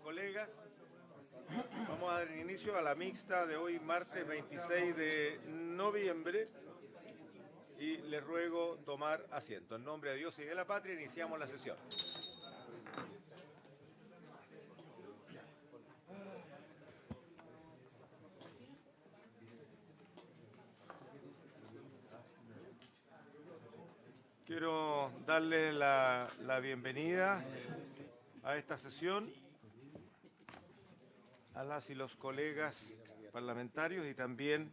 Colegas, vamos a dar inicio a la mixta de hoy, martes 26 de noviembre, y les ruego tomar asiento. En nombre de Dios y de la patria, iniciamos la sesión. Quiero darle la bienvenida a esta sesión a las y los colegas parlamentarios y también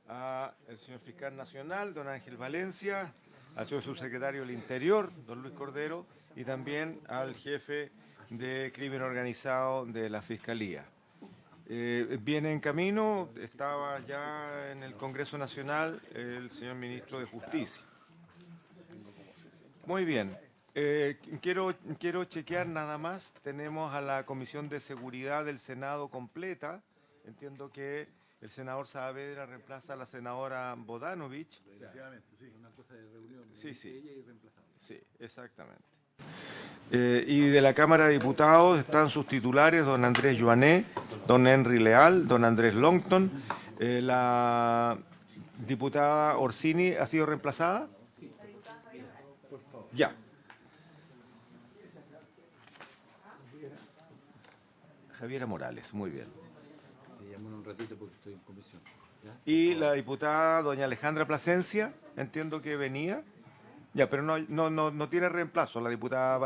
al señor fiscal nacional, don Ángel Valencia, al señor subsecretario del Interior, don Luis Cordero, y también al jefe de crimen organizado de la Fiscalía. Viene en camino, estaba ya en el Congreso Nacional el señor ministro de Justicia. Muy bien. Quiero chequear nada más. Tenemos a la Comisión de Seguridad del Senado completa. Entiendo que el senador Saavedra reemplaza a la senadora Bodanovich. Efectivamente, sí. Una cosa de reunión. Sí. Ella y reemplazable. Sí, exactamente. Y de la Cámara de Diputados están sus titulares, don Andrés Joané, don Henry Leal, don Andrés Longton. La diputada Orsini ha sido reemplazada. Por favor. Ya. Javiera Morales, muy bien. Se llaman un ratito porque estoy en comisión. ¿Ya? Y la diputada doña Alejandra Plasencia, entiendo que venía. Ya, pero no tiene reemplazo la diputada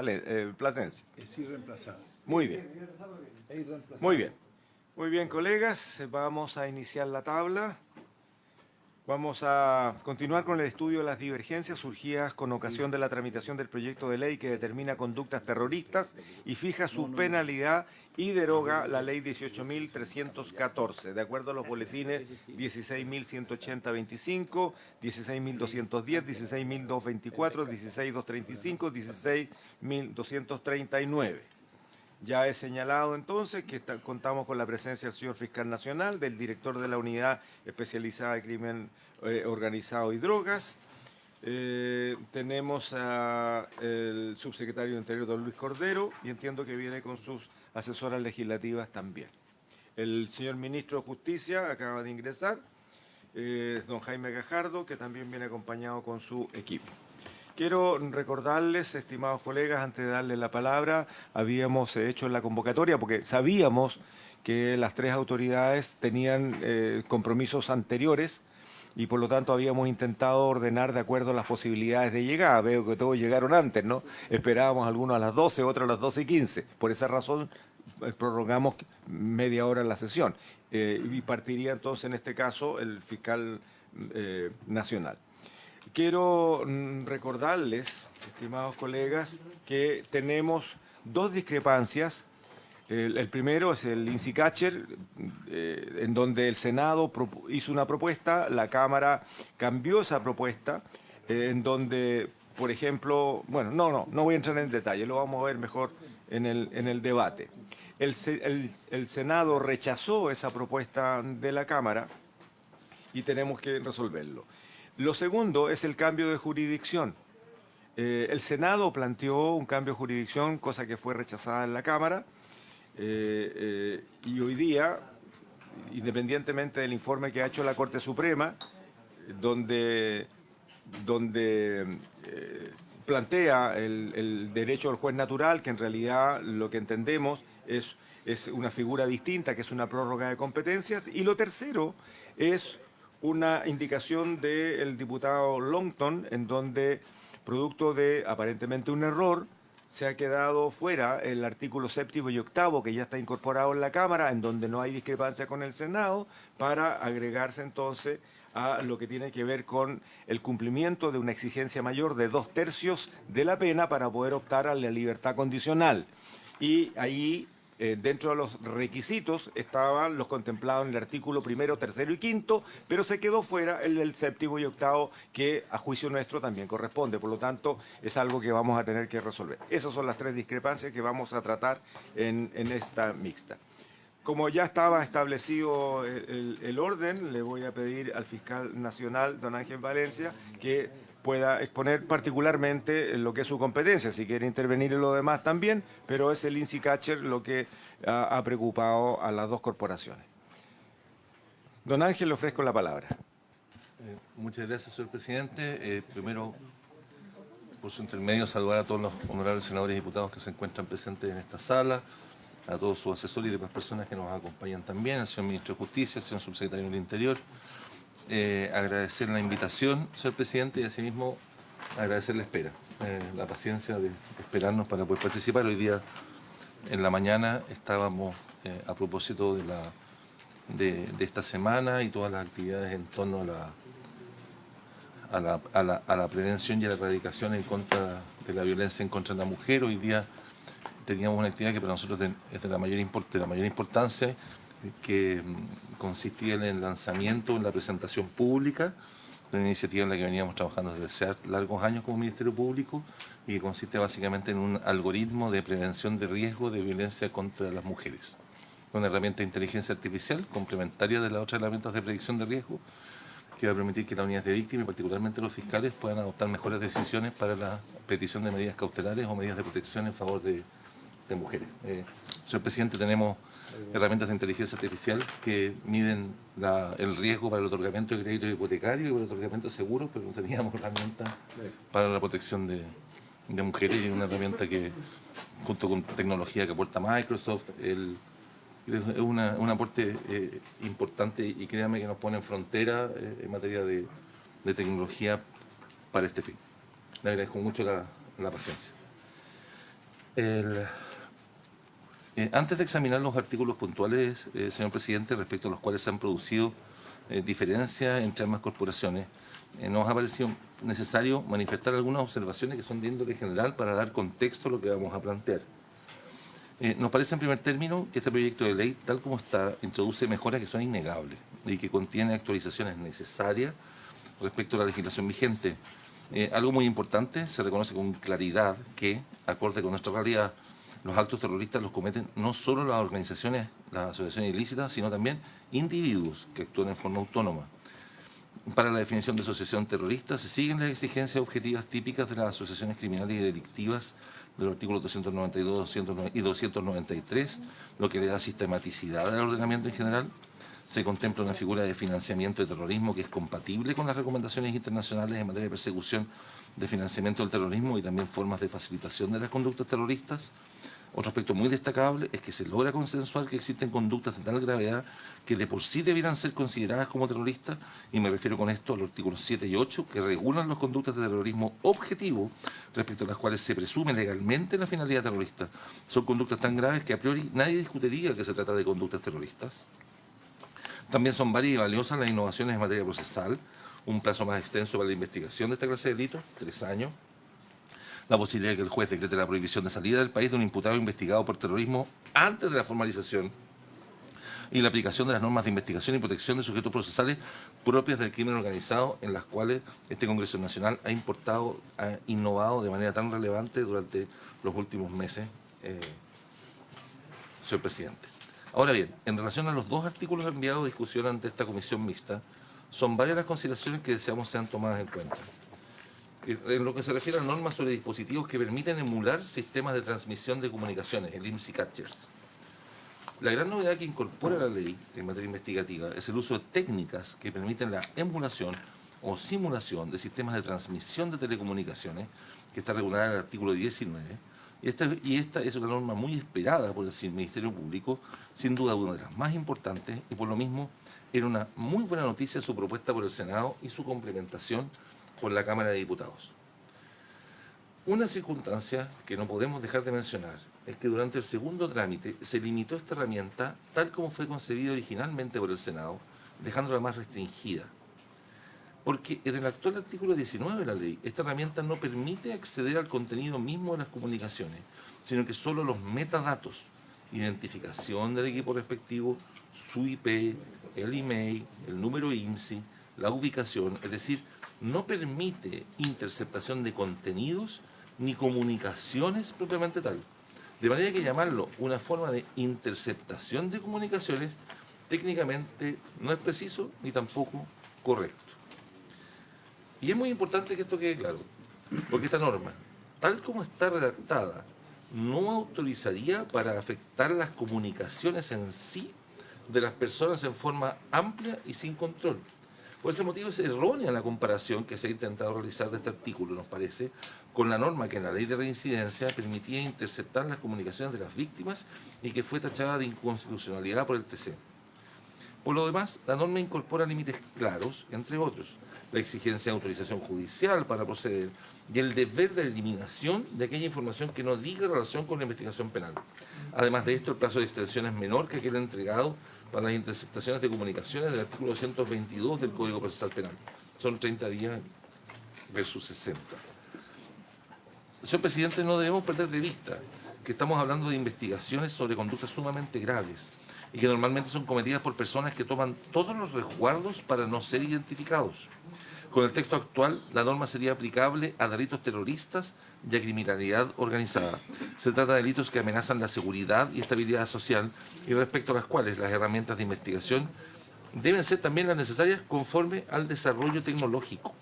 Plasencia. Es irreemplazable. Muy bien. Es irreemplazable. Muy bien. Muy bien, colegas. Vamos a iniciar la tabla. Vamos a continuar con el estudio de las divergencias surgidas con ocasión de la tramitación del proyecto de ley que determina conductas terroristas y fija su penalidad y deroga la ley 18.314, de acuerdo a los boletines 16.180-25, 16.210, 16.224, 16.235, 16.239. Ya he señalado entonces que contamos con la presencia del señor fiscal nacional, del director de la Unidad Especializada de Crimen Organizado y Drogas. Tenemos al subsecretario de Interior, don Luis Cordero, y entiendo que viene con sus asesoras legislativas también. El señor ministro de Justicia acaba de ingresar, don Jaime Gajardo, que también viene acompañado con su equipo. Quiero recordarles, estimados colegas, antes de darle la palabra, habíamos hecho la convocatoria porque sabíamos que las tres autoridades tenían compromisos anteriores y por lo tanto habíamos intentado ordenar de acuerdo a las posibilidades de llegada. Veo que todos llegaron antes, ¿no? Esperábamos algunos a las 12, otros a las 12:15. Por esa razón prorrogamos media hora la sesión y partiría entonces en este caso el fiscal nacional. Quiero recordarles, estimados colegas, que tenemos dos discrepancias. El primero es el INSI Catcher, en donde el Senado hizo una propuesta, la Cámara cambió esa propuesta, en donde, por ejemplo, bueno, no voy a entrar en detalle, lo vamos a ver mejor en el debate. El Senado rechazó esa propuesta de la Cámara y tenemos que resolverlo. Lo segundo es el cambio de jurisdicción. El Senado planteó un cambio de jurisdicción, cosa que fue rechazada en la Cámara, y hoy día, independientemente del informe que ha hecho la Corte Suprema, donde plantea el derecho al juez natural, que en realidad lo que entendemos es una figura distinta, que es una prórroga de competencias, y lo tercero es una indicación del diputado Longton, en donde, producto de aparentemente un error, se ha quedado fuera el artículo 7º y 8º, que ya está incorporado en la Cámara, en donde no hay discrepancia con el Senado, para agregarse entonces a lo que tiene que ver con el cumplimiento de una exigencia mayor de 2/3 de la pena para poder optar a la libertad condicional. Y ahí, dentro de los requisitos, estaban los contemplados en el artículo 1º, 3º y 5º, pero se quedó fuera el del 7º y 8º, que a juicio nuestro también corresponde. Por lo tanto, es algo que vamos a tener que resolver. Esas son las tres discrepancias que vamos a tratar en esta mixta. Como ya estaba establecido el orden, le voy a pedir al fiscal nacional, don Ángel Valencia, que pueda exponer particularmente lo que es su competencia. Si quiere intervenir en lo demás también, pero es el INSI Catcher lo que ha preocupado a las dos corporaciones. Don Ángel, le ofrezco la palabra. Muchas gracias, señor presidente. Primero, por su intermedio, saludar a todos los honorables senadores y diputados que se encuentran presentes en esta sala, a todos sus asesores y demás personas que nos acompañan también, al señor ministro de Justicia, al señor subsecretario del Interior. Agradecer la invitación, señor presidente, y asimismo agradecer la espera, la paciencia de esperarnos para poder participar. Hoy día, en la mañana, estábamos a propósito de esta semana y todas las actividades en torno a la prevención y a la erradicación en contra de la violencia en contra de la mujer. Hoy día teníamos una actividad que para nosotros es de la mayor importancia, que consistía en el lanzamiento, en la presentación pública de una iniciativa en la que veníamos trabajando desde hace largos años como Ministerio Público y que consiste básicamente en un algoritmo de prevención de riesgo de violencia contra las mujeres. Una herramienta de inteligencia artificial complementaria de las otras herramientas de predicción de riesgo que va a permitir que las unidades de víctimas y particularmente los fiscales puedan adoptar mejores decisiones para la petición de medidas cautelares o medidas de protección en favor de mujeres. Señor presidente, tenemos herramientas de inteligencia artificial que miden el riesgo para el otorgamiento de créditos hipotecarios y para el otorgamiento de seguros, pero no teníamos herramientas para la protección de mujeres, y una herramienta que, junto con tecnología que aporta Microsoft, es un aporte importante, y créanme que nos pone en frontera en materia de tecnología para este fin. Le agradezco mucho la paciencia. Antes de examinar los artículos puntuales, señor presidente, respecto a los cuales se han producido diferencias entre ambas corporaciones, nos ha parecido necesario manifestar algunas observaciones que son de índole general para dar contexto a lo que vamos a plantear. Nos parece en primer término que este proyecto de ley, tal como está, introduce mejoras que son innegables y que contiene actualizaciones necesarias respecto a la legislación vigente. Algo muy importante, se reconoce con claridad que, acorde con nuestra realidad, los actos terroristas los cometen no solo las organizaciones, las asociaciones ilícitas, sino también individuos que actúan en forma autónoma. Para la definición de asociación terrorista se siguen las exigencias objetivas típicas de las asociaciones criminales y delictivas de los artículos 292 y 293, lo que le da sistematicidad al ordenamiento en general. Se contempla una figura de financiamiento de terrorismo que es compatible con las recomendaciones internacionales en materia de persecución de financiamiento del terrorismo y también formas de facilitación de las conductas terroristas. Otro aspecto muy destacable es que se logra consensuar que existen conductas de tal gravedad que de por sí debieran ser consideradas como terroristas, y me refiero con esto a los artículos 7 y 8, que regulan las conductas de terrorismo objetivo, respecto a las cuales se presume legalmente la finalidad terrorista. Son conductas tan graves que a priori nadie discutiría que se trata de conductas terroristas. También son varias y valiosas las innovaciones en materia procesal, un plazo más extenso para la investigación de esta clase de delitos, 3 años, la posibilidad de que el juez decrete la prohibición de salida del país de un imputado investigado por terrorismo antes de la formalización, y la aplicación de las normas de investigación y protección de sujetos procesales propias del crimen organizado, en las cuales este Congreso Nacional ha innovado de manera tan relevante durante los últimos meses, señor presidente. Ahora bien, en relación a los dos artículos enviados a discusión ante esta comisión mixta, son varias las consideraciones que deseamos sean tomadas en cuenta. En lo que se refiere a normas sobre dispositivos que permiten emular sistemas de transmisión de comunicaciones, el IMSI Catchers. La gran novedad que incorpora la ley en materia investigativa es el uso de técnicas que permiten la emulación o simulación de sistemas de transmisión de telecomunicaciones, que está regulada en el artículo 19, y esta es una norma muy esperada por el Ministerio Público, sin duda una de las más importantes, y por lo mismo era una muy buena noticia su propuesta por el Senado y su complementación por la Cámara de Diputados. Una circunstancia que no podemos dejar de mencionar es que durante el segundo trámite se limitó esta herramienta tal como fue concebida originalmente por el Senado, dejándola más restringida. Porque en el actual artículo 19 de la ley, esta herramienta no permite acceder al contenido mismo de las comunicaciones, sino que solo los metadatos, identificación del equipo respectivo, su IP, el email, el número IMSI, la ubicación, es decir, no permite interceptación de contenidos ni comunicaciones propiamente tal. De manera que llamarlo una forma de interceptación de comunicaciones técnicamente no es preciso ni tampoco correcto. Y es muy importante que esto quede claro, porque esta norma, tal como está redactada, no autorizaría para afectar las comunicaciones en sí de las personas en forma amplia y sin control. Por ese motivo es errónea la comparación que se ha intentado realizar de este artículo, nos parece, con la norma que en la ley de reincidencia permitía interceptar las comunicaciones de las víctimas y que fue tachada de inconstitucionalidad por el TC. Por lo demás, la norma incorpora límites claros, entre otros, la exigencia de autorización judicial para proceder y el deber de eliminación de aquella información que no diga relación con la investigación penal. Además de esto, el plazo de extensión es menor que aquel entregado para las interceptaciones de comunicaciones del artículo 222 del Código Procesal Penal. Son 30 días versus 60. Señor presidente, no debemos perder de vista que estamos hablando de investigaciones sobre conductas sumamente graves y que normalmente son cometidas por personas que toman todos los resguardos para no ser identificados. Con el texto actual, la norma sería aplicable a delitos terroristas y a criminalidad organizada. Se trata de delitos que amenazan la seguridad y estabilidad social y respecto a las cuales las herramientas de investigación deben ser también las necesarias conforme al desarrollo tecnológico.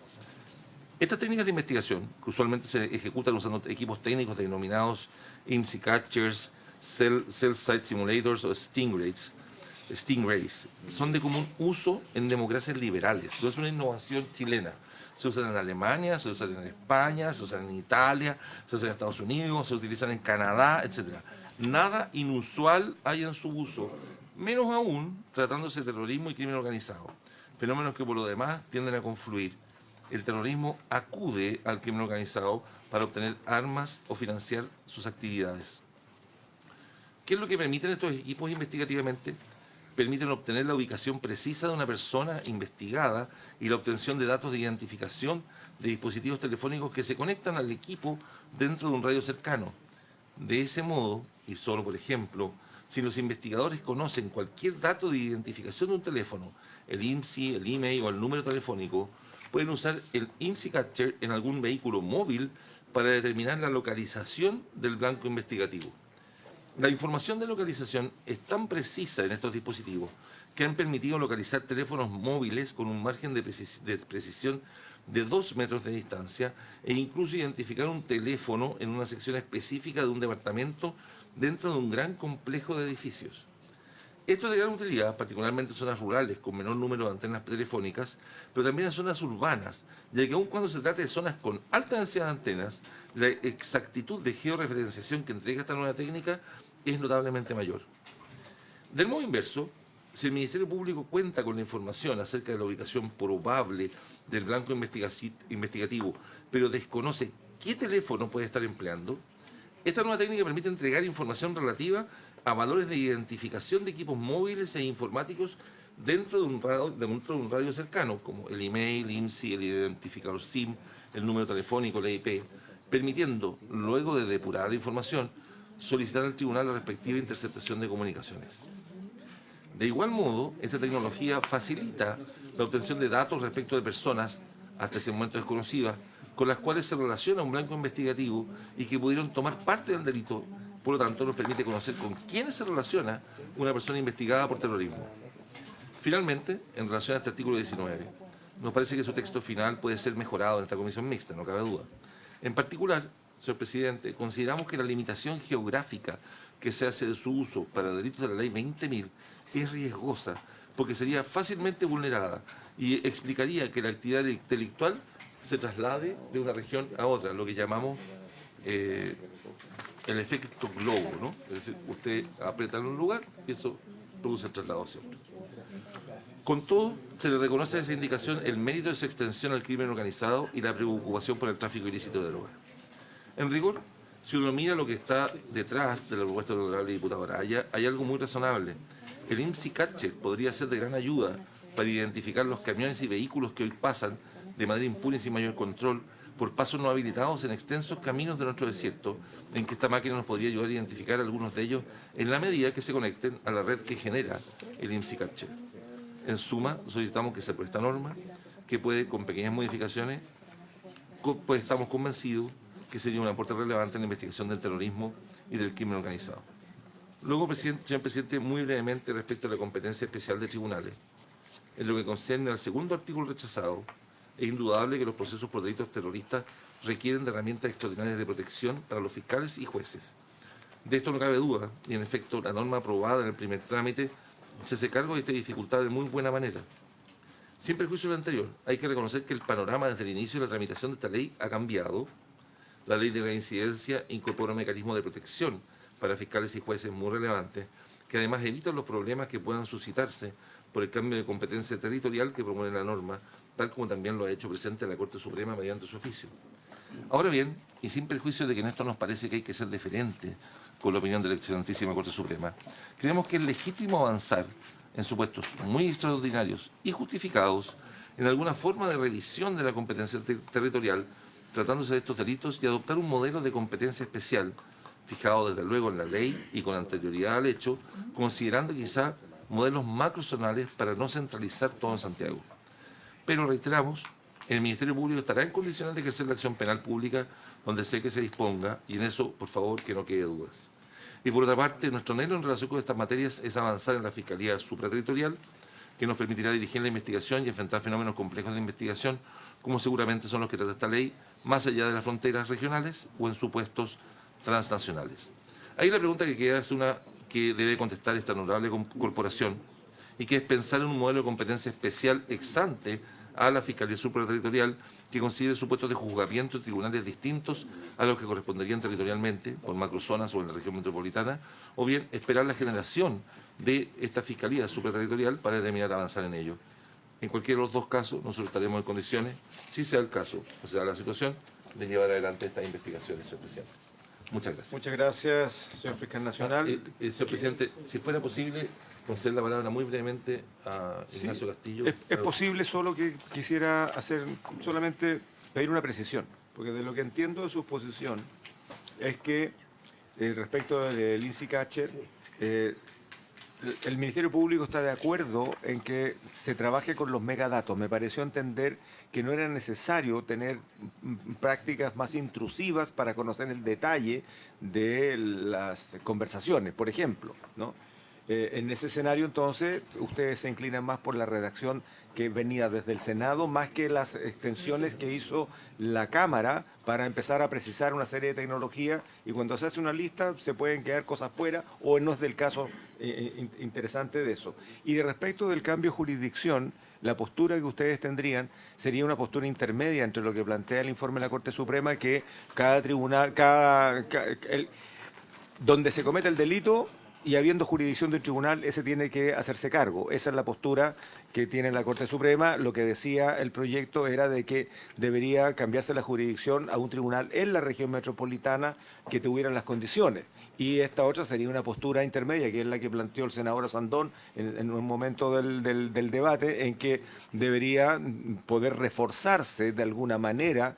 Estas técnicas de investigación, que usualmente se ejecutan usando equipos técnicos denominados IMSI Catchers, Cell Site Simulators o Stingrays, son de común uso en democracias liberales. No es una innovación chilena. Se usan en Alemania, se usan en España, se usan en Italia, se usan en Estados Unidos, se utilizan en Canadá, etc. Nada inusual hay en su uso, menos aún tratándose de terrorismo y crimen organizado, fenómenos que por lo demás tienden a confluir. El terrorismo acude al crimen organizado para obtener armas o financiar sus actividades. ¿Qué es lo que permiten estos equipos investigativamente? Permiten obtener la ubicación precisa de una persona investigada y la obtención de datos de identificación de dispositivos telefónicos que se conectan al equipo dentro de un radio cercano. De ese modo, y solo por ejemplo, si los investigadores conocen cualquier dato de identificación de un teléfono, el IMSI, el email o el número telefónico, pueden usar el IMSI Catcher en algún vehículo móvil para determinar la localización del blanco investigativo. La información de localización es tan precisa en estos dispositivos que han permitido localizar teléfonos móviles con un margen de precisión de 2 metros de distancia e incluso identificar un teléfono en una sección específica de un departamento dentro de un gran complejo de edificios. Esto es de gran utilidad, particularmente en zonas rurales con menor número de antenas telefónicas, pero también en zonas urbanas, ya que aun cuando se trate de zonas con alta densidad de antenas, la exactitud de georreferenciación que entrega esta nueva técnica es notablemente mayor. Del modo inverso, si el Ministerio Público cuenta con la información acerca de la ubicación probable del blanco investigativo, pero desconoce qué teléfono puede estar empleando, esta nueva técnica permite entregar información relativa a valores de identificación de equipos móviles e informáticos dentro de un radio cercano, como el email, IMSI, el identificador SIM, el número telefónico, la IP, permitiendo, luego de depurar la información, solicitar al tribunal la respectiva interceptación de comunicaciones. De igual modo, esta tecnología facilita la obtención de datos respecto de personas, hasta ese momento desconocidas, con las cuales se relaciona un blanco investigativo y que pudieron tomar parte del delito. Por lo tanto, nos permite conocer con quiénes se relaciona una persona investigada por terrorismo. Finalmente, en relación a este artículo 19, nos parece que su texto final puede ser mejorado en esta comisión mixta, no cabe duda. En particular, señor presidente, consideramos que la limitación geográfica que se hace de su uso para delitos de la ley 20.000 es riesgosa porque sería fácilmente vulnerada y explicaría que la actividad delictual se traslade de una región a otra, lo que llamamos el efecto globo, ¿no? Es decir, usted aprieta en un lugar y eso produce el traslado siempre. Con todo, se le reconoce a esa indicación el mérito de su extensión al crimen organizado y la preocupación por el tráfico ilícito de drogas. En rigor, si uno mira lo que está detrás de la propuesta de la honorable diputadora, hay algo muy razonable. El IMSI Catcher podría ser de gran ayuda para identificar los camiones y vehículos que hoy pasan de manera impune y sin mayor control por pasos no habilitados en extensos caminos de nuestro desierto, en que esta máquina nos podría ayudar a identificar algunos de ellos en la medida que se conecten a la red que genera el IMSI Catcher. En suma, solicitamos que se apruebe esta norma, que puede, con pequeñas modificaciones, pues estamos convencidos que sería un aporte relevante en la investigación del terrorismo y del crimen organizado. Luego, señor presidente, muy brevemente respecto a la competencia especial de tribunales. En lo que concierne al segundo artículo rechazado, es indudable que los procesos por delitos terroristas requieren de herramientas extraordinarias de protección para los fiscales y jueces. De esto no cabe duda, y en efecto la norma aprobada en el primer trámite se hace cargo de esta dificultad de muy buena manera. Sin perjuicio de lo anterior, hay que reconocer que el panorama desde el inicio de la tramitación de esta ley ha cambiado. La ley de la incidencia incorpora un mecanismo de protección para fiscales y jueces muy relevantes, que además evitan los problemas que puedan suscitarse por el cambio de competencia territorial que promueve la norma, tal como también lo ha hecho presente la Corte Suprema mediante su oficio. Ahora bien, y sin perjuicio de que en esto nos parece que hay que ser diferente con la opinión de la excelentísima Corte Suprema, creemos que es legítimo avanzar en supuestos muy extraordinarios y justificados en alguna forma de revisión de la competencia territorial, tratándose de estos delitos, y adoptar un modelo de competencia especial, fijado desde luego en la ley y con anterioridad al hecho, considerando quizá modelos macrozonales para no centralizar todo en Santiago. Pero reiteramos, el Ministerio Público estará en condiciones de ejercer la acción penal pública donde sea que se disponga, y en eso, por favor, que no quede dudas. Y por otra parte, nuestro anhelo en relación con estas materias es avanzar en la Fiscalía Supraterritorial, que nos permitirá dirigir la investigación y enfrentar fenómenos complejos de investigación, como seguramente son los que trata esta ley, más allá de las fronteras regionales o en supuestos transnacionales. Ahí la pregunta que queda es una que debe contestar esta honorable corporación, y que es pensar en un modelo de competencia especial ex ante a la Fiscalía Supraterritorial, que considere supuestos de juzgamiento en tribunales distintos a los que corresponderían territorialmente, por macrozonas o en la región metropolitana, o bien esperar la generación de esta Fiscalía Supraterritorial para determinar avanzar en ello. En cualquiera de los dos casos, nosotros estaremos en condiciones, si sea el caso, o sea la situación, de llevar adelante estas investigaciones, señor presidente. Muchas gracias. Muchas gracias, señor fiscal nacional. Señor presidente, si fuera posible, conceder la palabra muy brevemente a Ignacio Castillo. Es posible, solo que quisiera solamente pedir una precisión, porque de lo que entiendo de su exposición es que respecto del INSI Catcher, el Ministerio Público está de acuerdo en que se trabaje con los megadatos. Me pareció entender que no era necesario tener prácticas más intrusivas para conocer el detalle de las conversaciones, por ejemplo, ¿no? En ese escenario, entonces, ustedes se inclinan más por la redacción que venía desde el Senado, más que las extensiones que hizo la Cámara para empezar a precisar una serie de tecnologías, y cuando se hace una lista se pueden quedar cosas fuera, o no es del caso interesante de eso. Y de respecto del cambio de jurisdicción, la postura que ustedes tendrían sería una postura intermedia entre lo que plantea el informe de la Corte Suprema, que cada tribunal, donde se comete el delito, y habiendo jurisdicción del tribunal, ese tiene que hacerse cargo. Esa es la postura que tiene la Corte Suprema. Lo que decía el proyecto era de que debería cambiarse la jurisdicción a un tribunal en la región metropolitana que tuvieran las condiciones. Y esta otra sería una postura intermedia, que es la que planteó el senador Sandón en un momento del debate, en que debería poder reforzarse de alguna manera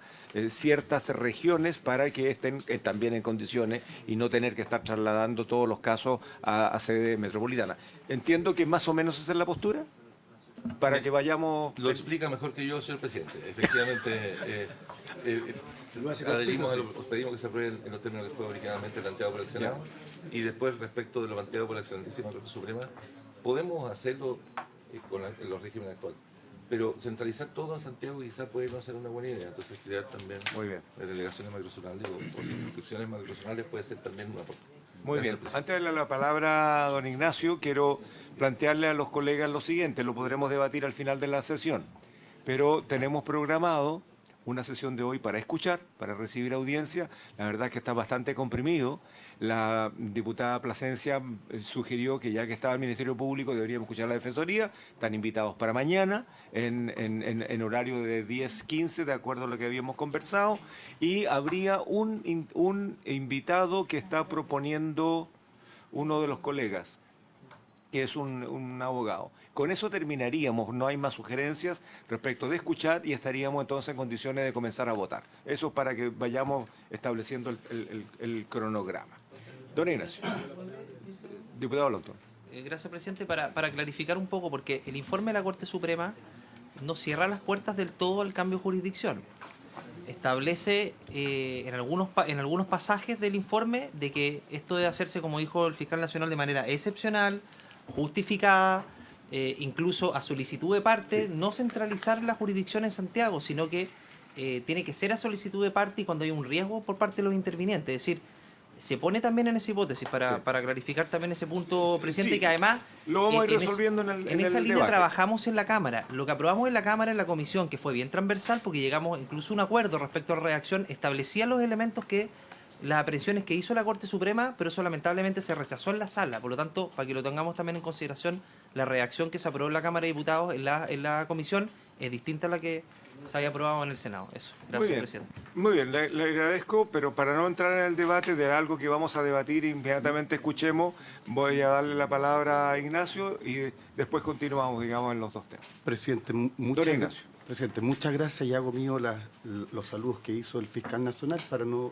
ciertas regiones para que estén también en condiciones y no tener que estar trasladando todos los casos a sede metropolitana. Entiendo que más o menos esa es la postura, para que vayamos... Lo explica mejor que yo, señor presidente. Efectivamente, pedimos que se aprueben en los términos que fue originalmente planteado por el Senado, y después, respecto de lo planteado por la excelentísima Corte Suprema, podemos hacerlo con los regímenes actuales. Pero centralizar todo en Santiago quizás puede no ser una buena idea. Entonces, crear también delegaciones macrozonales o circunscripciones macrozonales puede ser también una aporte. Muy bien. Antes de darle la palabra a don Ignacio, quiero plantearle a los colegas lo siguiente. Lo podremos debatir al final de la sesión, pero tenemos programado una sesión de hoy para escuchar, para recibir audiencia. La verdad es que está bastante comprimido. La diputada Plasencia sugirió que ya que estaba el Ministerio Público deberíamos escuchar a la Defensoría. Están invitados para mañana en horario de 10:15, de acuerdo a lo que habíamos conversado. Y habría un invitado que está proponiendo uno de los colegas, que es un abogado. Con eso terminaríamos, no hay más sugerencias respecto de escuchar, y estaríamos entonces en condiciones de comenzar a votar. Eso es para que vayamos estableciendo el cronograma. Don Ignacio. Diputado Longton. Gracias, presidente. Para clarificar un poco, porque el informe de la Corte Suprema no cierra las puertas del todo al cambio de jurisdicción. Establece en algunos pasajes del informe de que esto debe hacerse, como dijo el fiscal nacional, de manera excepcional, justificada, incluso a solicitud de parte, no centralizar la jurisdicción en Santiago, sino que tiene que ser a solicitud de parte y cuando hay un riesgo por parte de los intervinientes. Es decir, se pone también en esa hipótesis para clarificar también ese punto, presidente, Sí, que además lo vamos a ir en resolviendo en esa el línea debate. trabajamos en la Cámara. Lo que aprobamos en la Cámara, en la comisión, que fue bien transversal porque llegamos incluso a un acuerdo respecto a la redacción, establecía los elementos que las aprehensiones que hizo la Corte Suprema, pero eso lamentablemente se rechazó en la sala. Por lo tanto, para que lo tengamos también en consideración, la redacción que se aprobó en la Cámara de Diputados en la comisión es distinta a la que se había aprobado en el Senado. Eso. Gracias, presidente. Muy bien, le agradezco, pero para no entrar en el debate de algo que vamos a debatir, inmediatamente escuchemos, voy a darle la palabra a Ignacio y después continuamos, digamos, en los dos temas. Presidente, Don Ignacio. Presidente, muchas gracias y hago mío los saludos que hizo el fiscal nacional para no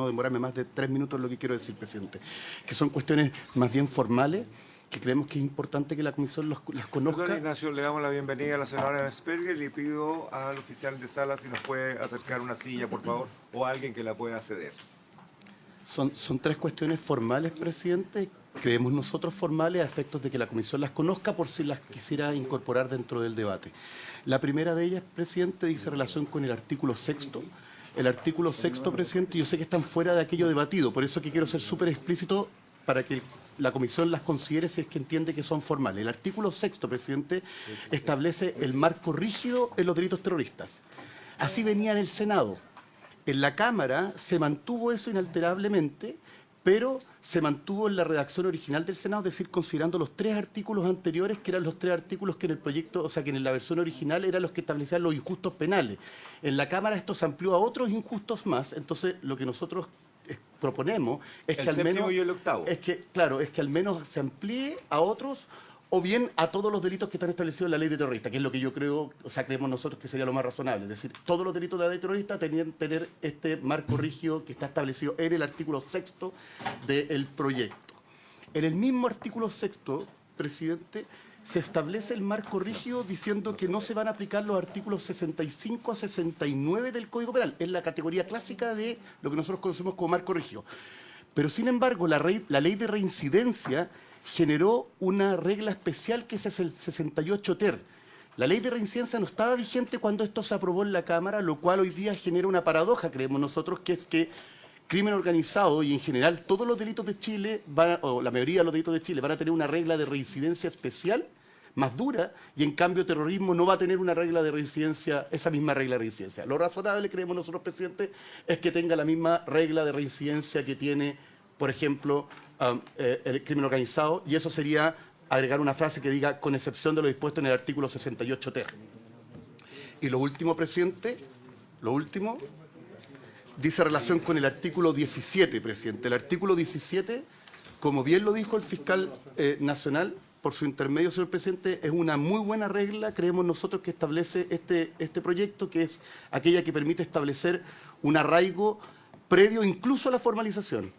demorarme más de 3 minutos en lo que quiero decir, presidente. Que son cuestiones más bien formales, que creemos que es importante que la comisión las conozca. Don Ignacio, le damos la bienvenida a la señora Messberger y le pido al oficial de sala si nos puede acercar una silla, por favor, o alguien que la pueda ceder. Son 3 cuestiones formales, presidente. Creemos nosotros formales a efectos de que la comisión las conozca por si las quisiera incorporar dentro del debate. La primera de ellas, presidente, dice relación con el artículo 6º. El artículo 6º, presidente, yo sé que están fuera de aquello debatido, por eso que quiero ser súper explícito para que la comisión las considere si es que entiende que son formales. El artículo 6º, presidente, establece el marco rígido en los delitos terroristas. Así venía en el Senado. En la Cámara se mantuvo eso inalterablemente, pero se mantuvo en la redacción original del Senado, es decir, considerando los 3 artículos anteriores, que eran los 3 artículos que en el proyecto, o sea, que en la versión original eran los que establecían los injustos penales. En la Cámara esto se amplió a otros injustos más, entonces lo que nosotros proponemos es que al menos... El séptimo y el octavo. Es que, claro, es que al menos se amplíe a otros o bien a todos los delitos que están establecidos en la ley de terrorista, que es lo que yo creo, o sea, creemos nosotros que sería lo más razonable. Es decir, todos los delitos de la ley terrorista tenían que tener este marco rígido que está establecido en el artículo 6º del proyecto. En el mismo artículo 6º, presidente, se establece el marco rígido diciendo que no se van a aplicar los artículos 65 a 69 del Código Penal. Es la categoría clásica de lo que nosotros conocemos como marco rígido. Pero, sin embargo, la ley de reincidencia generó una regla especial que es el 68 ter. La ley de reincidencia no estaba vigente cuando esto se aprobó en la Cámara, lo cual hoy día genera una paradoja, creemos nosotros, que es que crimen organizado y en general todos los delitos de Chile, o la mayoría de los delitos de Chile, van a tener una regla de reincidencia especial, más dura, y en cambio terrorismo no va a tener una regla de reincidencia, esa misma regla de reincidencia. Lo razonable, creemos nosotros, presidente, es que tenga la misma regla de reincidencia que tiene, por ejemplo, el crimen organizado, y eso sería agregar una frase que diga con excepción de lo dispuesto en el artículo 68 ter. Y lo último, presidente, dice relación con el artículo 17, presidente. El artículo 17, como bien lo dijo el fiscal nacional, por su intermedio, señor presidente, es una muy buena regla, creemos nosotros, que establece este proyecto, que es aquella que permite establecer un arraigo previo incluso a la formalización.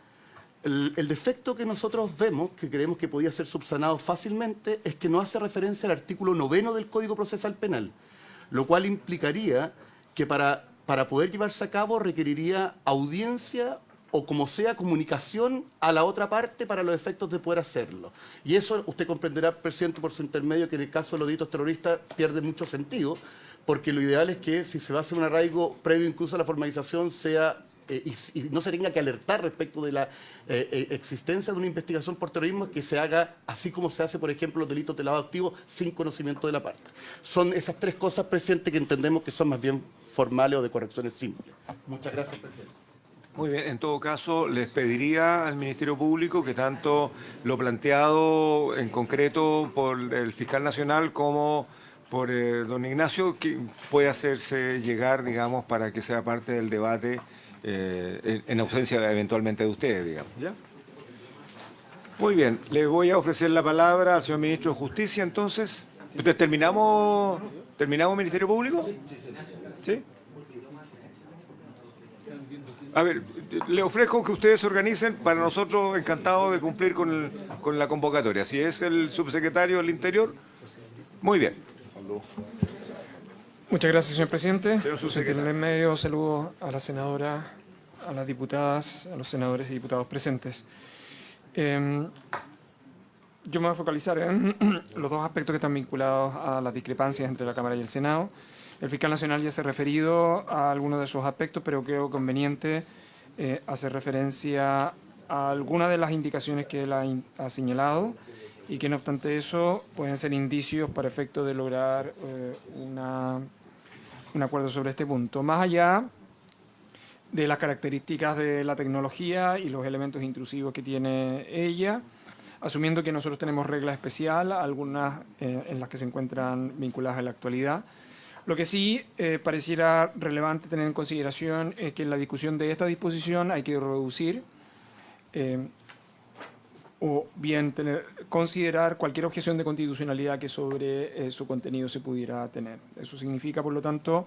El defecto que nosotros vemos, que creemos que podía ser subsanado fácilmente, es que no hace referencia al artículo 9 del Código Procesal Penal, lo cual implicaría que para poder llevarse a cabo requeriría audiencia o como sea comunicación a la otra parte para los efectos de poder hacerlo. Y eso usted comprenderá, presidente, por su intermedio, que en el caso de los delitos terroristas pierde mucho sentido, porque lo ideal es que si se va a hacer un arraigo previo incluso a la formalización sea... y no se tenga que alertar respecto de la existencia de una investigación por terrorismo, que se haga así como se hace, por ejemplo, los delitos de lavado activo sin conocimiento de la parte. Son esas 3 cosas, presidente, que entendemos que son más bien formales o de correcciones simples. Muchas gracias, presidente. Muy bien, en todo caso, les pediría al Ministerio Público que tanto lo planteado en concreto por el fiscal nacional como por don Ignacio, que pueda hacerse llegar, digamos, para que sea parte del debate en ausencia eventualmente de ustedes, digamos. ¿Ya? Muy bien, le voy a ofrecer la palabra al señor Ministro de Justicia, entonces. ¿Terminamos Ministerio Público? ¿Sí? A ver, le ofrezco que ustedes se organicen, para nosotros encantados de cumplir con la convocatoria. Si es el subsecretario del Interior, muy bien. Muchas gracias, señor presidente. Señor subsecretario. En el medio, saludo a la senadora, a las diputadas, a los senadores y diputados presentes. Yo me voy a focalizar en los dos aspectos que están vinculados a las discrepancias entre la Cámara y el Senado. El fiscal nacional ya se ha referido a algunos de esos aspectos, pero creo conveniente hacer referencia a algunas de las indicaciones que él ha señalado y que no obstante eso pueden ser indicios para efecto de lograr un acuerdo sobre este punto. Más allá de las características de la tecnología y los elementos intrusivos que tiene ella, asumiendo que nosotros tenemos reglas especiales, algunas en las que se encuentran vinculadas a la actualidad. Lo que sí pareciera relevante tener en consideración es que en la discusión de esta disposición hay que reducir o bien considerar cualquier objeción de constitucionalidad que sobre su contenido se pudiera tener. Eso significa, por lo tanto,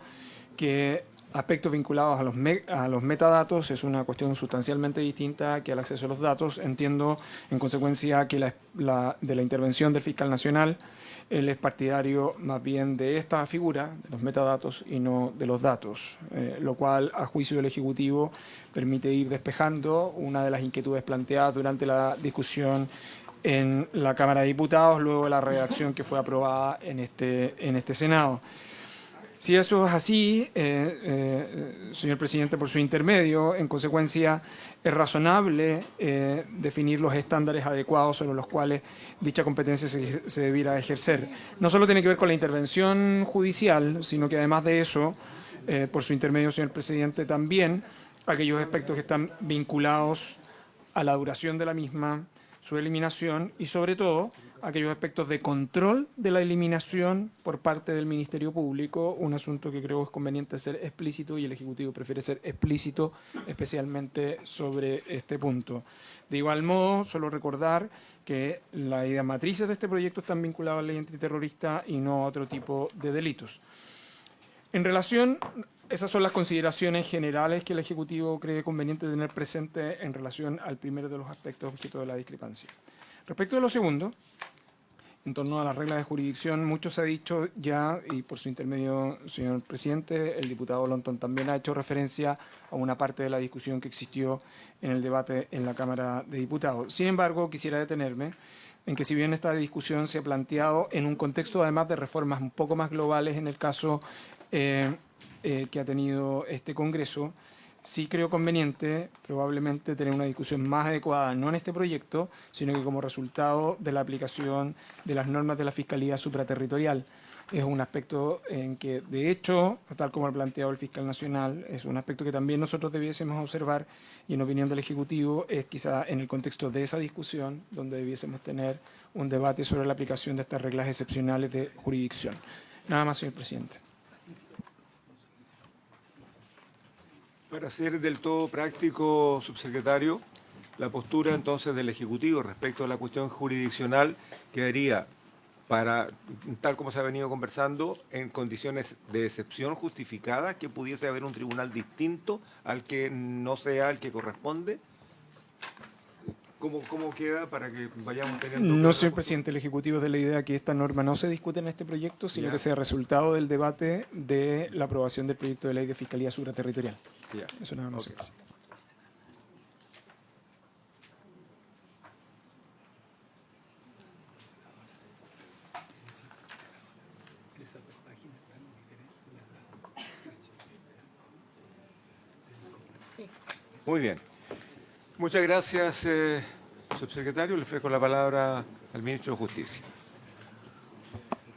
que aspectos vinculados a los metadatos es una cuestión sustancialmente distinta que al acceso a los datos. Entiendo, en consecuencia, que de la intervención del fiscal nacional, él es partidario más bien de esta figura, de los metadatos, y no de los datos, lo cual, a juicio del Ejecutivo, permite ir despejando una de las inquietudes planteadas durante la discusión en la Cámara de Diputados, luego de la redacción que fue aprobada en este Senado. Si eso es así, señor presidente, por su intermedio, en consecuencia, es razonable definir los estándares adecuados sobre los cuales dicha competencia se debiera ejercer. No solo tiene que ver con la intervención judicial, sino que además de eso, por su intermedio, señor presidente, también aquellos aspectos que están vinculados a la duración de la misma, su eliminación y, sobre todo, aquellos aspectos de control de la eliminación por parte del Ministerio Público, un asunto que creo es conveniente ser explícito y el Ejecutivo prefiere ser explícito, especialmente sobre este punto. De igual modo, solo recordar que las ideas matrices de este proyecto están vinculadas a la ley antiterrorista y no a otro tipo de delitos. En relación, esas son las consideraciones generales que el Ejecutivo cree conveniente tener presente en relación al primero de los aspectos objeto de la discrepancia. Respecto a lo segundo, en torno a las reglas de jurisdicción, mucho se ha dicho ya, y por su intermedio, señor presidente, el diputado Lonton también ha hecho referencia a una parte de la discusión que existió en el debate en la Cámara de Diputados. Sin embargo, quisiera detenerme en que si bien esta discusión se ha planteado en un contexto además de reformas un poco más globales en el caso que ha tenido este Congreso, sí creo conveniente probablemente tener una discusión más adecuada, no en este proyecto, sino que como resultado de la aplicación de las normas de la Fiscalía Supraterritorial. Es un aspecto en que, de hecho, tal como ha planteado el fiscal nacional, es un aspecto que también nosotros debiésemos observar y en opinión del Ejecutivo es quizá en el contexto de esa discusión donde debiésemos tener un debate sobre la aplicación de estas reglas excepcionales de jurisdicción. Nada más, señor presidente. Para ser del todo práctico, subsecretario, la postura entonces del Ejecutivo respecto a la cuestión jurisdiccional quedaría, tal como se ha venido conversando, en condiciones de excepción justificada, que pudiese haber un tribunal distinto al que no sea el que corresponde. ¿Cómo queda para que vayamos teniendo... No, señor presidente, el Ejecutivo es de la idea que esta norma no se discute en este proyecto, sino Ya. que sea resultado del debate de la aprobación del proyecto de ley de Fiscalía Supraterritorial. Ya. Eso nada más, Ok. señor presidente. Muy bien. Muchas gracias, subsecretario. Le ofrezco la palabra al ministro de Justicia.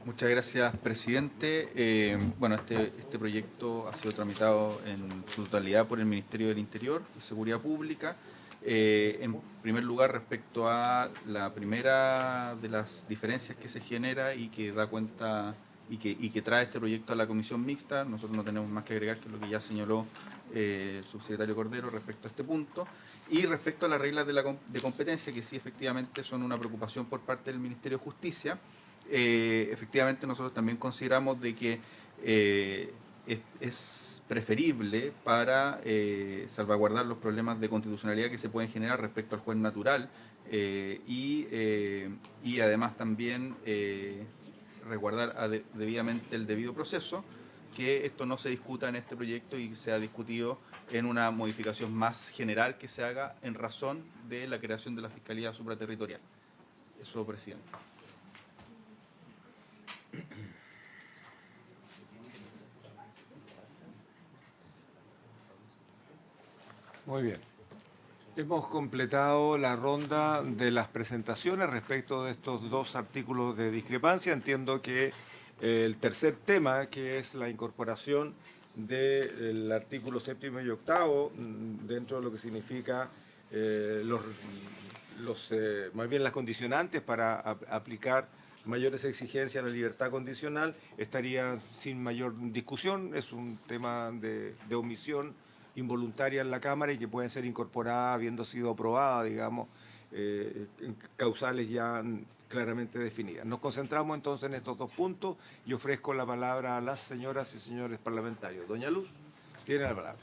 Muchas gracias, presidente. Bueno, este proyecto ha sido tramitado en su totalidad por el Ministerio del Interior y Seguridad Pública. En primer lugar, respecto a la primera de las diferencias que se genera y que da cuenta y que trae este proyecto a la comisión mixta, nosotros no tenemos más que agregar que lo que ya señaló el subsecretario Cordero respecto a este punto. Y respecto a las reglas de competencia, que sí efectivamente son una preocupación por parte del Ministerio de Justicia, efectivamente nosotros también consideramos de que es preferible para salvaguardar los problemas de constitucionalidad que se pueden generar respecto al juez natural y además también resguardar debidamente el debido proceso, que esto no se discuta en este proyecto y sea discutido en una modificación más general que se haga en razón de la creación de la Fiscalía Supraterritorial. Eso, presidente. Muy bien. Hemos completado la ronda de las presentaciones respecto de estos dos artículos de discrepancia. Entiendo que el tercer tema, que es la incorporación del artículo 7º y 8º dentro de lo que significa más bien las condicionantes para aplicar mayores exigencias a la libertad condicional, estaría sin mayor discusión. Es un tema de omisión involuntaria en la Cámara y que pueden ser incorporadas habiendo sido aprobada, digamos, en causales ya claramente definidas. Nos concentramos entonces en estos dos puntos y ofrezco la palabra a las señoras y señores parlamentarios. Doña Luz, tiene la palabra.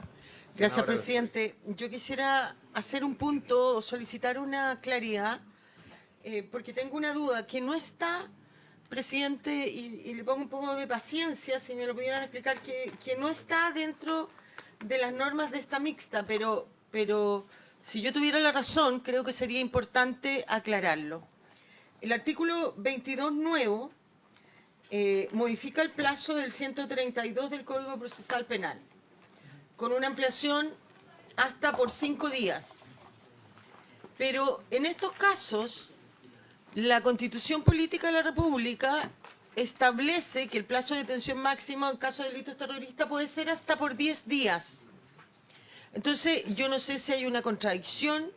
Gracias, Senadora presidente. Yo quisiera hacer un punto o solicitar una claridad, porque tengo una duda que no está, presidente, y le pongo un poco de paciencia, si me lo pudieran explicar, que no está dentro de las normas de esta mixta, pero si yo tuviera la razón, creo que sería importante aclararlo. El artículo 22 nuevo modifica el plazo del 132 del Código Procesal Penal, con una ampliación hasta por 5 días. Pero en estos casos, la Constitución Política de la República establece que el plazo de detención máximo en caso de delitos terroristas puede ser hasta por 10 días. Entonces, yo no sé si hay una contradicción,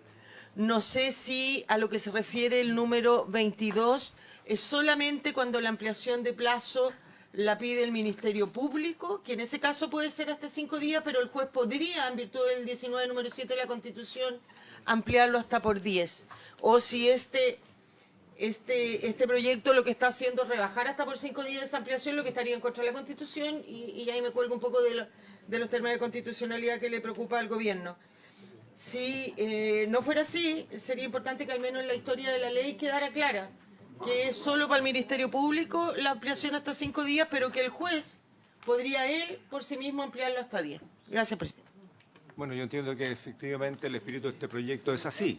no sé si a lo que se refiere el número 22 es solamente cuando la ampliación de plazo la pide el Ministerio Público, que en ese caso puede ser hasta 5 días, pero el juez podría, en virtud del 19 número 7 de la Constitución, ampliarlo hasta por 10. O si este proyecto lo que está haciendo es rebajar hasta por 5 días esa ampliación, lo que estaría en contra de la Constitución, y ahí me cuelgo un poco de los temas de constitucionalidad que le preocupa al gobierno. Si no fuera así, sería importante que al menos en la historia de la ley quedara clara que es solo para el Ministerio Público la ampliación hasta 5 días, pero que el juez podría él por sí mismo ampliarlo hasta 10. Gracias, presidente. Bueno, yo entiendo que efectivamente el espíritu de este proyecto es así,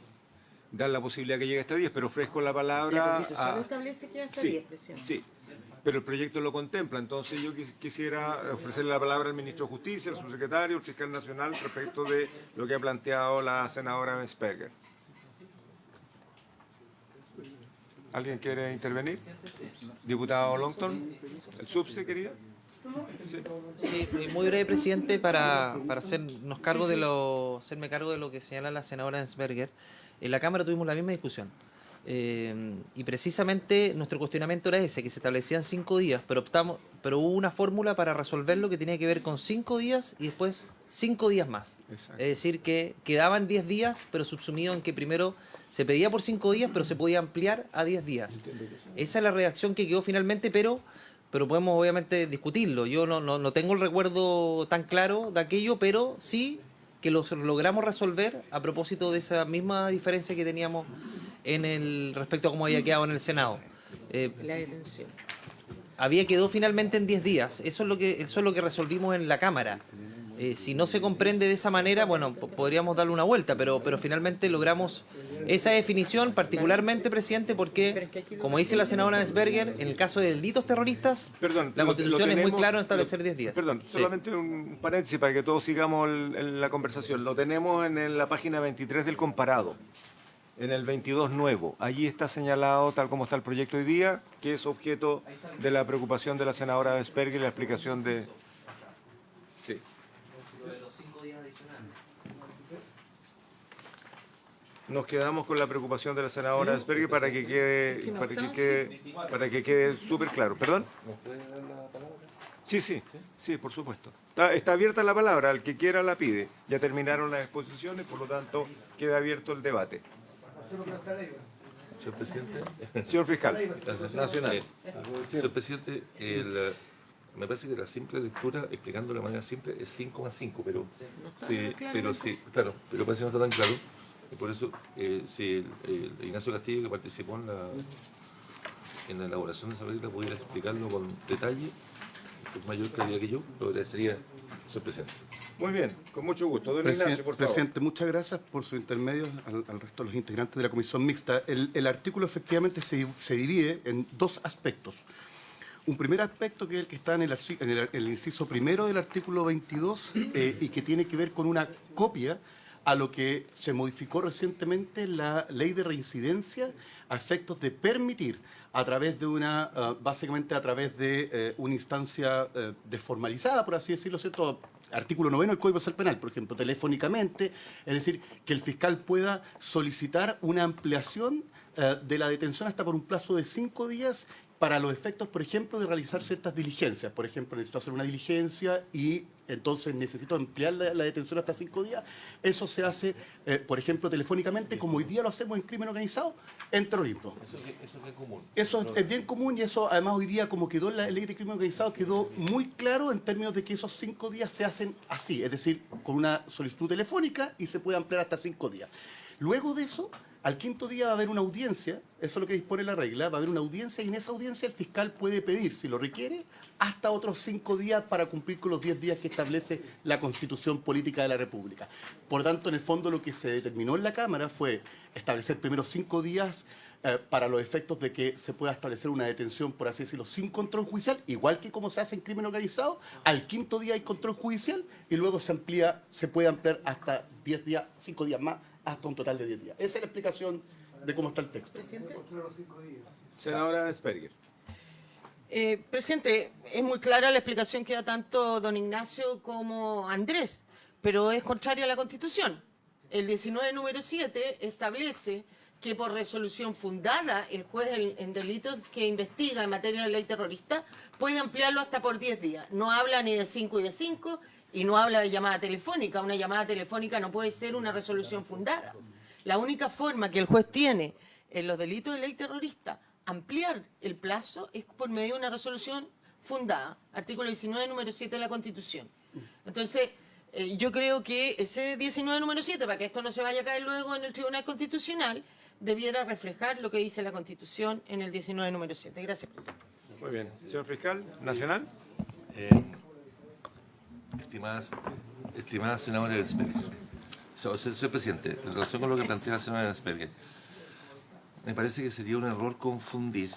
dar la posibilidad que llegue hasta 10, pero ofrezco la palabra La Constitución establece que hasta 10, presidente. Sí, pero el proyecto lo contempla, entonces yo quisiera ofrecerle la palabra al ministro de Justicia, al subsecretario, al fiscal nacional respecto de lo que ha planteado la senadora Vensperger. ¿Alguien quiere intervenir? Diputado Longton, el subse, quería. Sí, muy breve, presidente, para hacerme cargo de lo que señala la senadora Ensberger. En la Cámara tuvimos la misma discusión. Y precisamente nuestro cuestionamiento era ese, que se establecían 5 días, pero hubo una fórmula para resolverlo que tenía que ver con 5 días y después 5 días más. Exacto. Es decir, que quedaban 10 días, pero subsumido en que primero se pedía por 5 días, pero se podía ampliar a 10 días. Esa es la redacción que quedó finalmente, pero podemos obviamente discutirlo. Yo no tengo el recuerdo tan claro de aquello, pero sí que lo logramos resolver a propósito de esa misma diferencia que teníamos respecto a cómo había quedado en el Senado. La detención. Había quedado finalmente en 10 días. Eso es lo que resolvimos en la Cámara. Si no se comprende de esa manera, bueno, podríamos darle una vuelta, pero finalmente logramos esa definición, particularmente, presidente, porque, como dice la senadora Ensberger, en el caso de delitos terroristas, la Constitución es muy clara en establecer 10 días. Perdón, Sí. solamente un paréntesis para que todos sigamos la conversación. Lo tenemos en la página 23 del comparado, en el 22 nuevo. Allí está señalado, tal como está el proyecto hoy día, que es objeto de la preocupación de la senadora Ensberger y la explicación de... Sí. Nos quedamos con la preocupación de la senadora Ensberger para que quede súper claro. ¿Perdón? Sí, por supuesto. Está abierta la palabra, al que quiera la pide. Ya terminaron las exposiciones, por lo tanto queda abierto el debate. Señor presidente. Señor fiscal, Gracias. nacional. Señor presidente, me parece que la simple lectura, explicando de manera simple, es 5,5, pero claro, pero parece que no está tan claro. Y por eso, si Ignacio Castillo, que participó en la elaboración de esa regla, pudiera explicarlo con detalle, mayor claridad que yo, lo agradecería, señor presidente. Muy bien, con mucho gusto. Don Ignacio, por favor. Presidente, muchas gracias por su intermedio al resto de los integrantes de la comisión mixta. El artículo efectivamente se divide en dos aspectos. Un primer aspecto que es el que está en el inciso primero del artículo 22 y que tiene que ver con una copia a lo que se modificó recientemente la ley de reincidencia a efectos de permitir a través de básicamente a través de una instancia desformalizada, por así decirlo, ¿cierto? Artículo 9 del Código Procesal Penal, por ejemplo, telefónicamente, es decir, que el fiscal pueda solicitar una ampliación de la detención hasta por un plazo de 5 días para los efectos, por ejemplo, de realizar ciertas diligencias. Por ejemplo, necesito hacer una diligencia y entonces necesito ampliar la detención hasta 5 días. Eso se hace, por ejemplo, telefónicamente, como hoy día lo hacemos en crimen organizado, en terrorismo. Eso es bien común. Eso es bien común y eso además hoy día como quedó en la ley de crimen organizado quedó muy claro en términos de que esos 5 días se hacen así, es decir, con una solicitud telefónica y se puede ampliar hasta 5 días. Luego de eso, al 5.º día va a haber una audiencia, eso es lo que dispone la regla, va a haber una audiencia y en esa audiencia el fiscal puede pedir, si lo requiere, hasta otros 5 días para cumplir con los 10 días que establece la Constitución Política de la República. Por tanto, en el fondo lo que se determinó en la Cámara fue establecer primero 5 días para los efectos de que se pueda establecer una detención, por así decirlo, sin control judicial, igual que como se hace en crimen organizado. Al 5.º día hay control judicial y luego se puede ampliar hasta 10 días, 5 días más, hasta un total de 10 días. Esa es la explicación de cómo está el texto. Senadora Asperger. Presidente, es muy clara la explicación que da tanto don Ignacio como Andrés, pero es contraria a la Constitución. El 19, número 7, establece que por resolución fundada el juez en delitos que investiga en materia de ley terrorista puede ampliarlo hasta por 10 días. No habla ni de 5 y de 5 y no habla de llamada telefónica. Una llamada telefónica no puede ser una resolución fundada. La única forma que el juez tiene en los delitos de ley terrorista ampliar el plazo es por medio de una resolución fundada. Artículo 19, número 7 de la Constitución. Entonces, yo creo que ese 19, número 7, para que esto no se vaya a caer luego en el Tribunal Constitucional, debiera reflejar lo que dice la Constitución en el 19, número 7. Gracias, presidente. Muy bien. Señor Fiscal Nacional. Estimada senadora Asperger, señor presidente, en relación con lo que plantea la senadora Asperger, me parece que sería un error confundir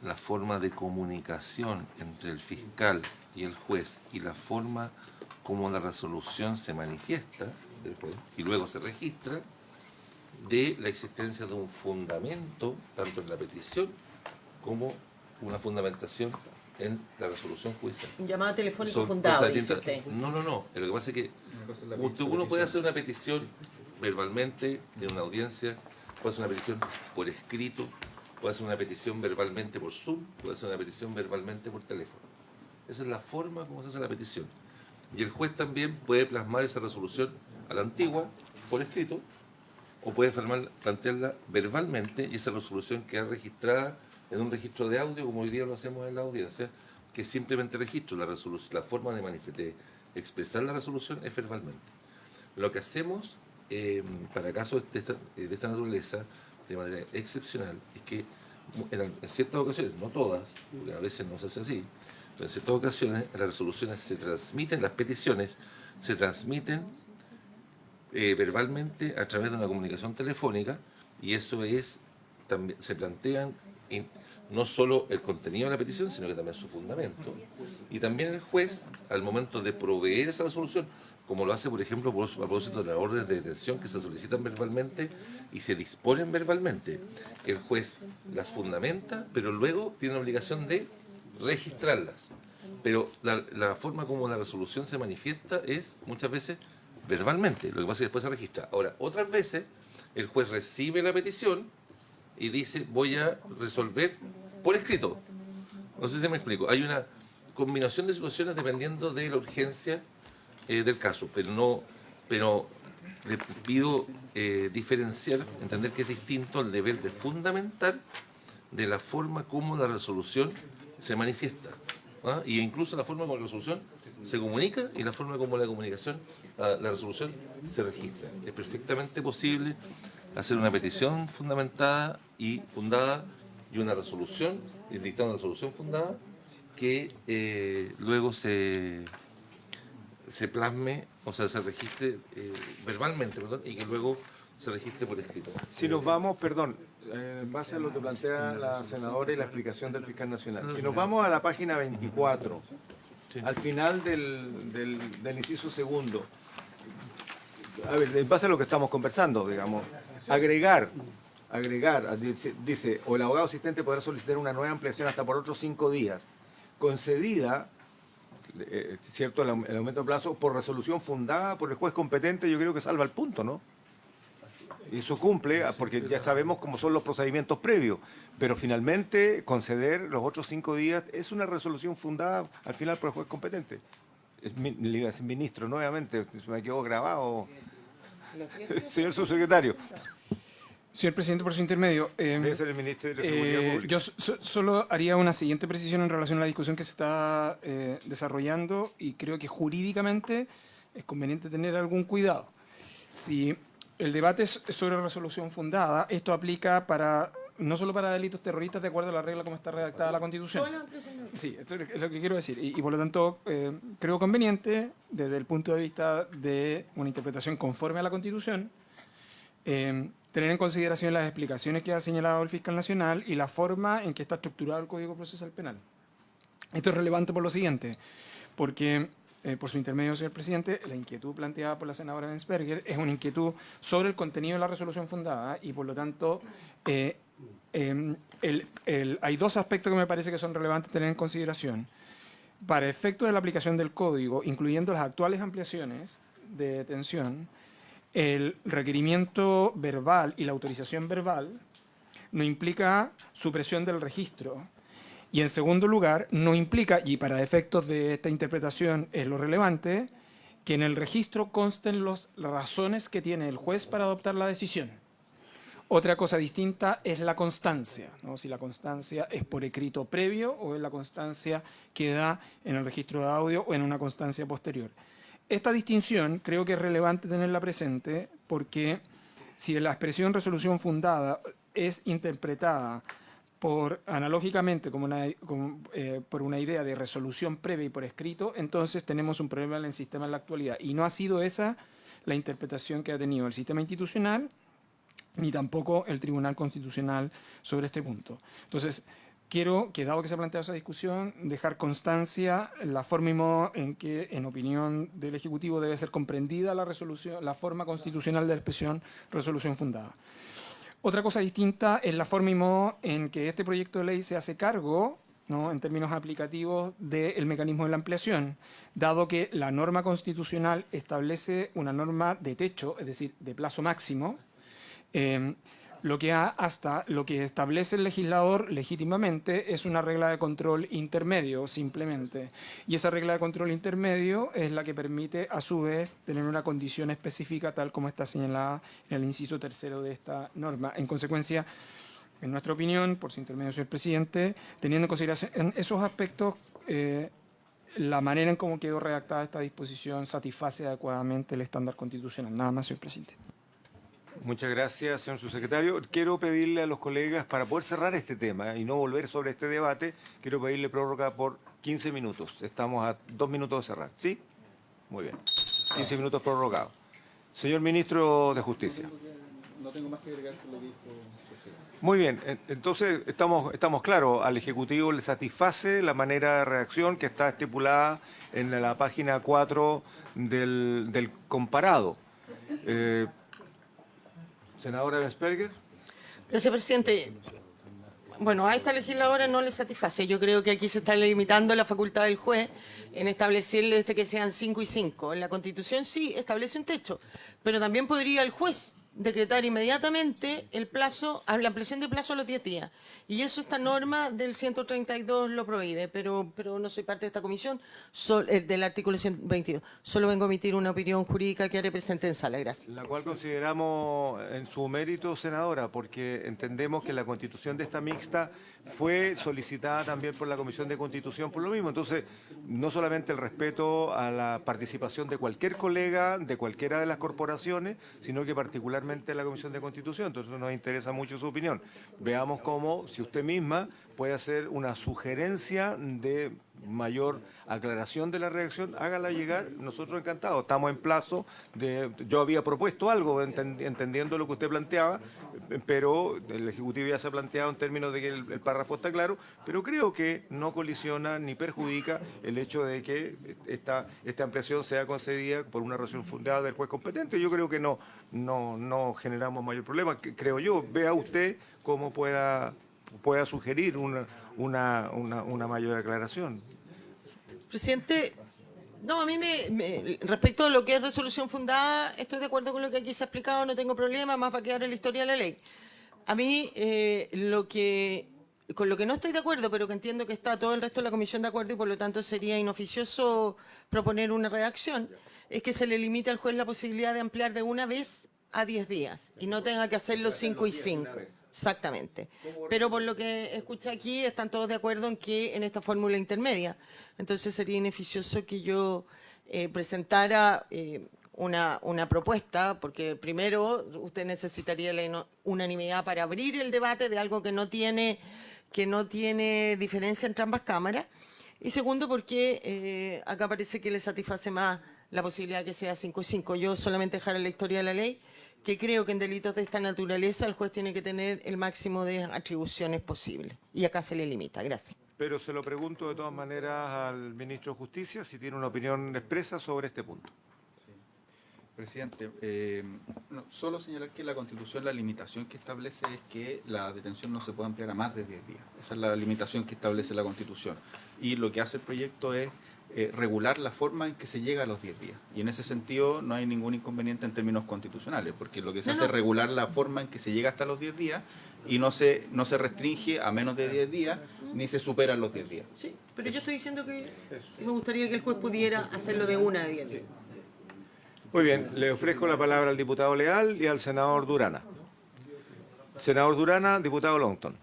la forma de comunicación entre el fiscal y el juez y la forma como la resolución se manifiesta del juez y luego se registra de la existencia de un fundamento, tanto en la petición como una fundamentación en la resolución judicial. Un llamado telefónico Son fundado, cosas dice distintas. usted. No. Lo que pasa es que uno puede hacer una petición verbalmente en una audiencia, puede hacer una petición por escrito, puede hacer una petición verbalmente por Zoom, puede hacer una petición verbalmente por teléfono. Esa es la forma como se hace la petición. Y el juez también puede plasmar esa resolución a la antigua, por escrito, o puede plantearla verbalmente y esa resolución queda registrada en un registro de audio, como hoy día lo hacemos en la audiencia, que es simplemente registro. La forma de expresar la resolución es verbalmente. Lo que hacemos para casos de esta naturaleza, de manera excepcional, es que en ciertas ocasiones, no todas, porque a veces no se hace así, pero en ciertas ocasiones las resoluciones se transmiten, las peticiones se transmiten verbalmente a través de una comunicación telefónica y eso es, también se plantean no solo el contenido de la petición, sino que también su fundamento. Y también el juez, al momento de proveer esa resolución, como lo hace, por ejemplo, a propósito de las órdenes de detención que se solicitan verbalmente y se disponen verbalmente, el juez las fundamenta, pero luego tiene la obligación de registrarlas. Pero la forma como la resolución se manifiesta es muchas veces verbalmente, lo que pasa es que después se registra. Ahora, otras veces el juez recibe la petición y dice voy a resolver por escrito. No sé si me explico. Hay una combinación de situaciones dependiendo de la urgencia del caso, pero le pido diferenciar, entender que es distinto el deber de fundamentar de la forma como la resolución se manifiesta, ¿ah? Y incluso la forma como la resolución se comunica y la forma como la comunicación, la resolución se registra. Es perfectamente posible hacer una petición fundamentada y fundada y una resolución, dictar una resolución fundada que luego se plasme, o sea, se registre verbalmente, perdón, y que luego se registre por escrito. Si nos vamos, perdón, en base a lo que plantea la senadora y la explicación del fiscal nacional, si nos vamos a la página 24, al final del inciso segundo, a ver, en base a lo que estamos conversando, digamos, agregar, dice, o el abogado asistente podrá solicitar una nueva ampliación hasta por otros 5 días, concedida, cierto, el aumento de plazo, por resolución fundada por el juez competente. Yo creo que salva el punto, ¿no? Y eso cumple, porque ya sabemos cómo son los procedimientos previos, pero finalmente conceder los otros 5 días es una resolución fundada al final por el juez competente. Le iba a decir ministro nuevamente, se me quedó grabado. Señor subsecretario. Señor presidente, por su intermedio, Debe ser el ministro de Seguridad Pública. yo solo haría una siguiente precisión en relación a la discusión que se está desarrollando, y creo que jurídicamente es conveniente tener algún cuidado. Si el debate es sobre resolución fundada, esto aplica no solo para delitos terroristas de acuerdo a la regla como está redactada la Constitución. Sí, esto es lo que quiero decir. Y por lo tanto, creo conveniente, desde el punto de vista de una interpretación conforme a la Constitución, tener en consideración las explicaciones que ha señalado el fiscal nacional y la forma en que está estructurado el Código Procesal Penal. Esto es relevante por lo siguiente, porque, por su intermedio, señor presidente, la inquietud planteada por la senadora Bensberger es una inquietud sobre el contenido de la resolución fundada, y por lo tanto hay dos aspectos que me parece que son relevantes tener en consideración. Para efectos de la aplicación del Código, incluyendo las actuales ampliaciones de detención, el requerimiento verbal y la autorización verbal no implica supresión del registro. Y en segundo lugar, no implica, y para efectos de esta interpretación es lo relevante, que en el registro consten las razones que tiene el juez para adoptar la decisión. Otra cosa distinta es la constancia, ¿no? Si la constancia es por escrito previo o es la constancia que da en el registro de audio o en una constancia posterior. Esta distinción creo que es relevante tenerla presente, porque si la expresión resolución fundada es interpretada analógicamente por una idea de resolución previa y por escrito, entonces tenemos un problema en el sistema en la actualidad. Y no ha sido esa la interpretación que ha tenido el sistema institucional, ni tampoco el Tribunal Constitucional sobre este punto. Entonces, quiero, que dado que se ha planteado esa discusión, dejar constancia la forma y modo en que, en opinión del Ejecutivo, debe ser comprendida la forma constitucional de la expresión resolución fundada. Otra cosa distinta es la forma y modo en que este proyecto de ley se hace cargo, ¿no?, en términos aplicativos, del mecanismo de la ampliación, dado que la norma constitucional establece una norma de techo, es decir, de plazo máximo, lo que establece el legislador legítimamente es una regla de control intermedio, simplemente. Y esa regla de control intermedio es la que permite, a su vez, tener una condición específica tal como está señalada en el inciso tercero de esta norma. En consecuencia, en nuestra opinión, por su intermedio, señor presidente, teniendo en consideración esos aspectos, la manera en cómo quedó redactada esta disposición satisface adecuadamente el estándar constitucional. Nada más, señor presidente. Muchas gracias, señor subsecretario. Quiero pedirle a los colegas, para poder cerrar este tema y no volver sobre este debate, quiero pedirle prórroga por 15 minutos. Estamos a 2 minutos de cerrar. ¿Sí? Muy bien. 15 minutos prorrogados. Señor ministro de Justicia. No tengo más que agregar con lo que dijo José. Muy bien. Entonces, estamos claros. Al Ejecutivo le satisface la manera de redacción que está estipulada en la página 4 del comparado. Senadora Bensberger. Gracias, presidente. Bueno, a esta legisladora no le satisface. Yo creo que aquí se está limitando la facultad del juez en establecerle que sean 5 y 5. En la Constitución sí establece un techo, pero también podría el juez decretar inmediatamente el plazo, la ampliación de plazo a los 10 días. Y eso esta norma del 132 lo prohíbe, pero no soy parte de esta comisión del artículo 122. Solo vengo a emitir una opinión jurídica que haré presente en sala. Gracias. La cual consideramos en su mérito, senadora, porque entendemos que la constitución de esta mixta fue solicitada también por la Comisión de Constitución por lo mismo. Entonces, no solamente el respeto a la participación de cualquier colega de cualquiera de las corporaciones, sino que particularmente la Comisión de Constitución. Entonces, nos interesa mucho su opinión. Veamos cómo, si usted misma puede hacer una sugerencia de mayor aclaración de la redacción, hágala llegar, nosotros encantados. Estamos en plazo yo había propuesto algo, entendiendo lo que usted planteaba, pero el Ejecutivo ya se ha planteado en términos de que el párrafo está claro, pero creo que no colisiona ni perjudica el hecho de que esta ampliación sea concedida por una resolución fundada del juez competente. Yo creo que no generamos mayor problema, creo yo. Vea usted cómo pueda sugerir una mayor aclaración. Presidente, no, a mí respecto a lo que es resolución fundada, estoy de acuerdo con lo que aquí se ha explicado, no tengo problema, más va a quedar en la historia de la ley. A mí, con lo que no estoy de acuerdo, pero que entiendo que está todo el resto de la comisión de acuerdo y por lo tanto sería inoficioso proponer una redacción, es que se le limite al juez la posibilidad de ampliar de una vez a 10 días y no tenga que hacerlo 5 y 5. Exactamente. Pero por lo que escuché aquí, están todos de acuerdo en que en esta fórmula intermedia. Entonces sería ineficioso que yo presentara una propuesta, porque primero usted necesitaría la unanimidad para abrir el debate de algo que no tiene diferencia entre ambas cámaras. Y segundo, porque acá parece que le satisface más la posibilidad que sea 5 y 5. Yo solamente dejar en la historia de la ley que creo que en delitos de esta naturaleza el juez tiene que tener el máximo de atribuciones posible. Y acá se le limita. Gracias. Pero se lo pregunto de todas maneras al ministro de Justicia si tiene una opinión expresa sobre este punto. Presidente, solo señalar que la Constitución, la limitación que establece es que la detención no se puede ampliar a más de 10 días. Esa es la limitación que establece la Constitución. Y lo que hace el proyecto es regular la forma en que se llega a los 10 días. Y en ese sentido no hay ningún inconveniente en términos constitucionales, porque lo que se hace es regular la forma en que se llega hasta los 10 días y no se restringe a menos de 10 días ni se superan los 10 días. Sí, pero yo estoy diciendo que me gustaría que el juez pudiera hacerlo de una de 10 días. Muy bien, le ofrezco la palabra al diputado Leal y al senador Durana. Senador Durana, diputado Longton.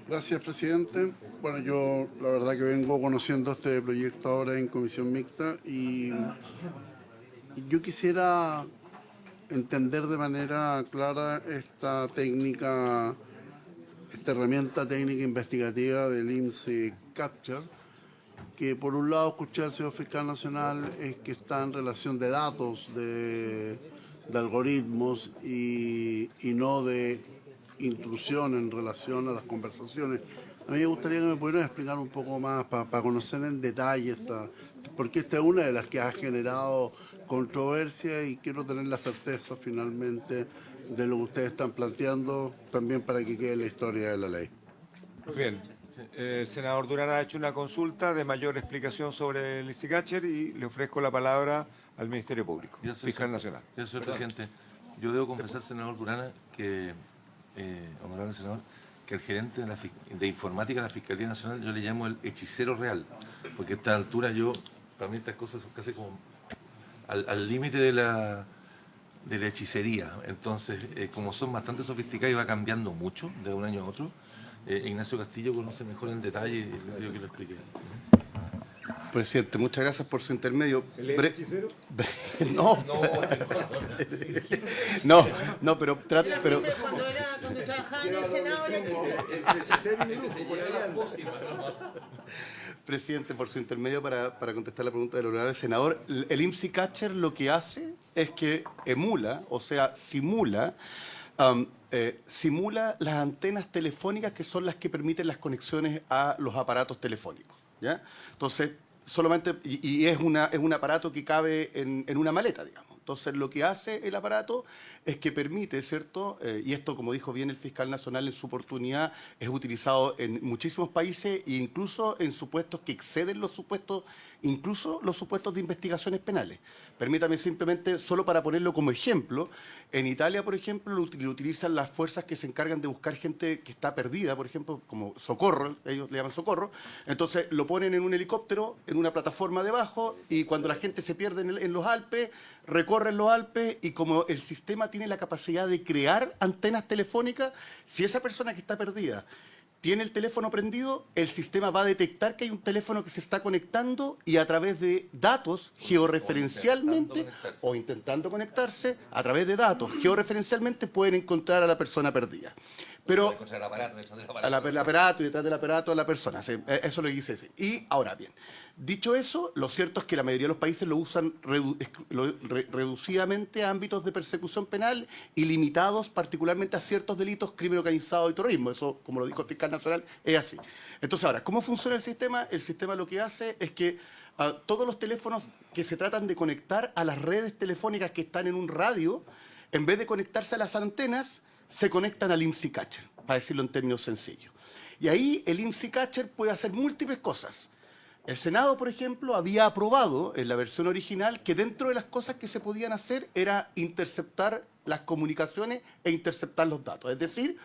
Gracias, presidente. Bueno, yo la verdad que vengo conociendo este proyecto ahora en comisión mixta y yo quisiera entender de manera clara esta técnica, esta herramienta técnica investigativa del INSEE Capture, que por un lado escuché al señor fiscal nacional es que está en relación de datos, de algoritmos y no de intrusión en relación a las conversaciones. A mí me gustaría que me pudieran explicar un poco más para conocer en detalle porque esta es una de las que ha generado controversia y quiero tener la certeza finalmente de lo que ustedes están planteando también para que quede en la historia de la ley. Bien, el senador Durán ha hecho una consulta de mayor explicación sobre el ICICACHER y le ofrezco la palabra al Ministerio Público, fiscal nacional. Gracias, señor presidente. Yo debo confesar, senador Durana, que, honorable senador, que el gerente de informática de la Fiscalía Nacional yo le llamo el hechicero real, porque a esta altura para mí estas cosas son casi como al límite de la hechicería. Entonces, como son bastante sofisticadas y va cambiando mucho de un año a otro, Ignacio Castillo conoce mejor en detalle y yo que lo expliqué. Presidente, muchas gracias por su intermedio. ¿El hechicero? No, pero Cuando trabajaba en el Senado era Presidente, por su intermedio para contestar la pregunta del honorable senador, el IMSI Catcher lo que hace es que emula, o sea, simula las antenas telefónicas que son las que permiten las conexiones a los aparatos telefónicos, ¿ya? Entonces, solamente, y es un aparato que cabe en una maleta, digamos. Entonces, lo que hace el aparato es que permite, ¿cierto? Y esto, como dijo bien el fiscal nacional en su oportunidad, es utilizado en muchísimos países e incluso en supuestos que exceden los supuestos, incluso los supuestos de investigaciones penales. Permítame simplemente, solo para ponerlo como ejemplo, en Italia, por ejemplo, lo utilizan las fuerzas que se encargan de buscar gente que está perdida, por ejemplo, como socorro, ellos le llaman socorro. Entonces, lo ponen en un helicóptero, en una plataforma debajo, y cuando la gente se pierde en los Alpes, recorren los Alpes, y como el sistema tiene la capacidad de crear antenas telefónicas, si esa persona que está perdida tiene el teléfono prendido, el sistema va a detectar que hay un teléfono que se está conectando y a través de datos georreferencialmente o intentando conectarse, a través de datos georreferencialmente pueden encontrar a la persona perdida. Pero Contra el aparato, detrás del el aparato y detrás del aparato a la persona. Sí, eso es lo que quise decir. Y ahora bien, dicho eso, lo cierto es que la mayoría de los países lo usan reducidamente a ámbitos de persecución penal y limitados particularmente a ciertos delitos, crimen organizado y terrorismo. Eso, como lo dijo el fiscal nacional, es así. Entonces, ahora, ¿cómo funciona el sistema? El sistema lo que hace es que todos los teléfonos que se tratan de conectar a las redes telefónicas que están en un radio, en vez de conectarse a las antenas, se conectan al IMSI Catcher, para decirlo en términos sencillos. Y ahí el IMSI Catcher puede hacer múltiples cosas. El Senado, por ejemplo, había aprobado en la versión original que dentro de las cosas que se podían hacer era interceptar las comunicaciones e interceptar los datos. Es decir,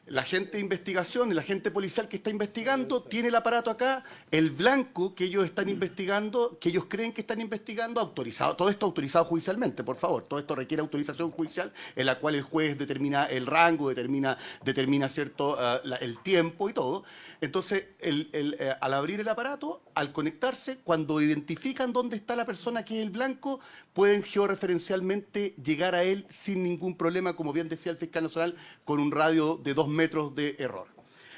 la gente de investigación, el agente policial que está investigando, tiene el aparato acá, el blanco que ellos están investigando, que ellos creen que están investigando, autorizado, todo esto autorizado judicialmente, por favor, todo esto requiere autorización judicial en la cual el juez determina el rango, determina cierto, el tiempo y todo. Entonces, al abrir el aparato, al conectarse, cuando identifican dónde está la persona que es el blanco, pueden georreferencialmente llegar a él sin ningún problema, como bien decía el fiscal nacional, con un radio de 2 metros de error.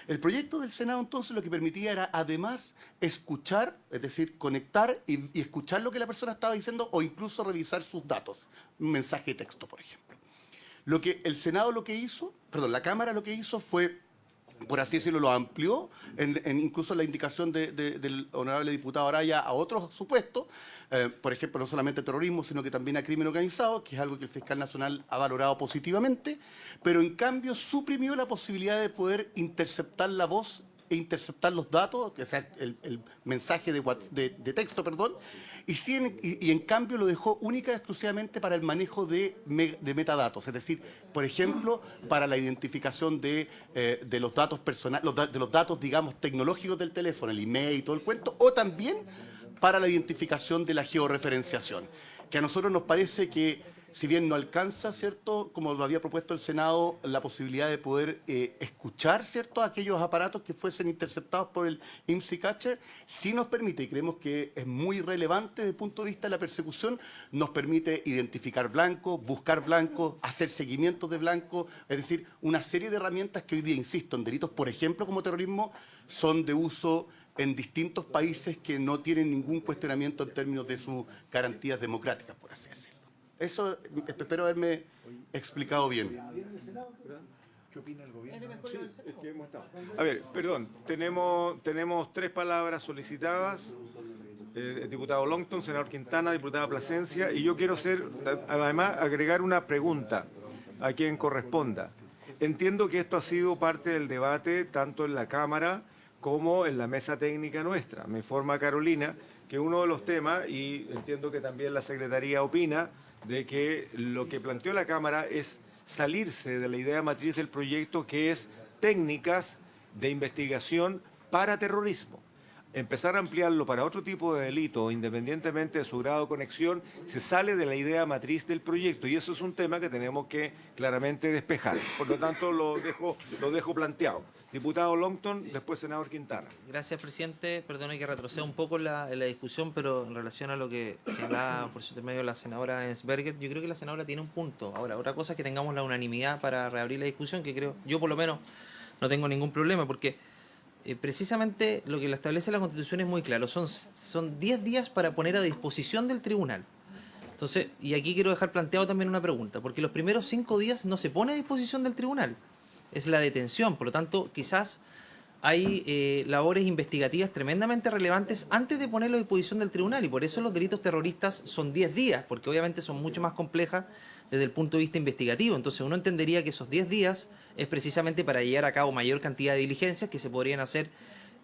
El proyecto del Senado entonces lo que permitía era además escuchar, es decir, conectar y escuchar lo que la persona estaba diciendo o incluso revisar sus datos, un mensaje de texto, por ejemplo. Lo que el Senado la Cámara lo que hizo fue, por así decirlo, lo amplió, incluso la indicación del honorable diputado Araya a otros supuestos, por ejemplo, no solamente terrorismo, sino que también a crimen organizado, que es algo que el fiscal nacional ha valorado positivamente, pero en cambio suprimió la posibilidad de poder interceptar la voz e interceptar los datos, que sea el mensaje de texto, perdón, y en cambio lo dejó única y exclusivamente para el manejo de metadatos, es decir, por ejemplo, para la identificación de los datos personales, de los datos, digamos, tecnológicos del teléfono, el email y todo el cuento, o también para la identificación de la georreferenciación, que a nosotros nos parece que, si bien no alcanza, ¿cierto?, como lo había propuesto el Senado, la posibilidad de poder escuchar, ¿cierto?, aquellos aparatos que fuesen interceptados por el IMSI Catcher, sí nos permite, y creemos que es muy relevante desde el punto de vista de la persecución, nos permite identificar blancos, buscar blancos, hacer seguimientos de blancos, es decir, una serie de herramientas que hoy día, insisto, en delitos, por ejemplo, como terrorismo, son de uso en distintos países que no tienen ningún cuestionamiento en términos de sus garantías democráticas, por así decirlo. Eso espero haberme explicado bien. ¿Qué opina el gobierno? A ver, perdón, tenemos 3 palabras solicitadas. El diputado Longton, senador Quintana, diputada Plasencia, y yo quiero además agregar una pregunta a quien corresponda. Entiendo que esto ha sido parte del debate tanto en la Cámara como en la mesa técnica nuestra. Me informa Carolina que uno de los temas, y entiendo que también la Secretaría opina, de que lo que planteó la Cámara es salirse de la idea matriz del proyecto, que es técnicas de investigación para terrorismo. Empezar a ampliarlo para otro tipo de delito, independientemente de su grado de conexión, se sale de la idea matriz del proyecto, y eso es un tema que tenemos que claramente despejar. Por lo tanto, lo dejo planteado. Diputado Longton, después senador Quintana. Gracias, presidente. Perdone que retroceda un poco en la discusión, pero en relación a lo que señalaba por su intermedio la senadora Ensberger, yo creo que la senadora tiene un punto. Ahora, otra cosa es que tengamos la unanimidad para reabrir la discusión, que creo, yo por lo menos no tengo ningún problema, porque precisamente lo que establece la Constitución es muy claro. Son 10 días para poner a disposición del tribunal. Entonces, y aquí quiero dejar planteado también una pregunta, porque los primeros 5 días no se pone a disposición del tribunal. Es la detención, por lo tanto, quizás hay labores investigativas tremendamente relevantes antes de ponerlo a disposición del tribunal, y por eso los delitos terroristas son 10 días, porque obviamente son mucho más complejas desde el punto de vista investigativo. Entonces uno entendería que esos 10 días es precisamente para llevar a cabo mayor cantidad de diligencias que se podrían hacer,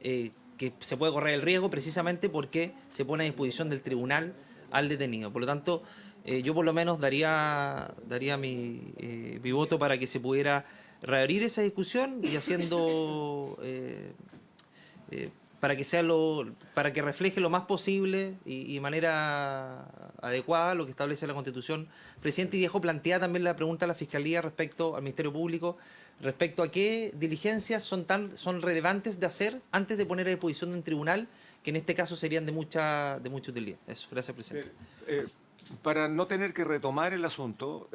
que se puede correr el riesgo precisamente porque se pone a disposición del tribunal al detenido. Por lo tanto, yo por lo menos daría mi voto para que se pudiera reabrir esa discusión y haciendo para que refleje lo más posible y de manera adecuada lo que establece la Constitución. Presidente, y dejo planteada también la pregunta a la Fiscalía respecto al Ministerio Público, respecto a qué diligencias son relevantes de hacer antes de poner a disposición de un tribunal, que en este caso serían de mucha utilidad. Eso, gracias, presidente. Para no tener que retomar el asunto,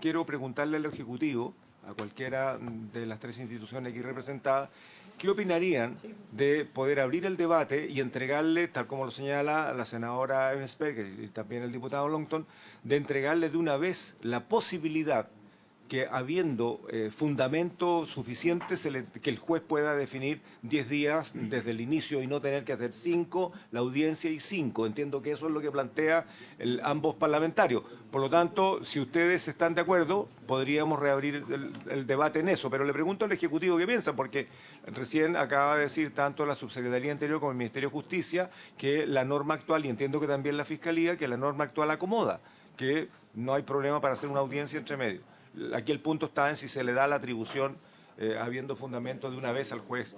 quiero preguntarle al Ejecutivo, a cualquiera de las tres instituciones aquí representadas, ¿qué opinarían de poder abrir el debate y entregarle, tal como lo señala la senadora Ebensberger y también el diputado Longton, de entregarle de una vez la posibilidad que habiendo fundamento suficiente que el juez pueda definir 10 días desde el inicio y no tener que hacer 5, la audiencia y 5? Entiendo que eso es lo que plantea ambos parlamentarios. Por lo tanto, si ustedes están de acuerdo, podríamos reabrir el debate en eso. Pero le pregunto al Ejecutivo qué piensa, porque recién acaba de decir tanto la Subsecretaría Interior como el Ministerio de Justicia que la norma actual, y entiendo que también la Fiscalía, que la norma actual acomoda, que no hay problema para hacer una audiencia entre medio. Aquí el punto está en si se le da la atribución, habiendo fundamento de una vez al juez,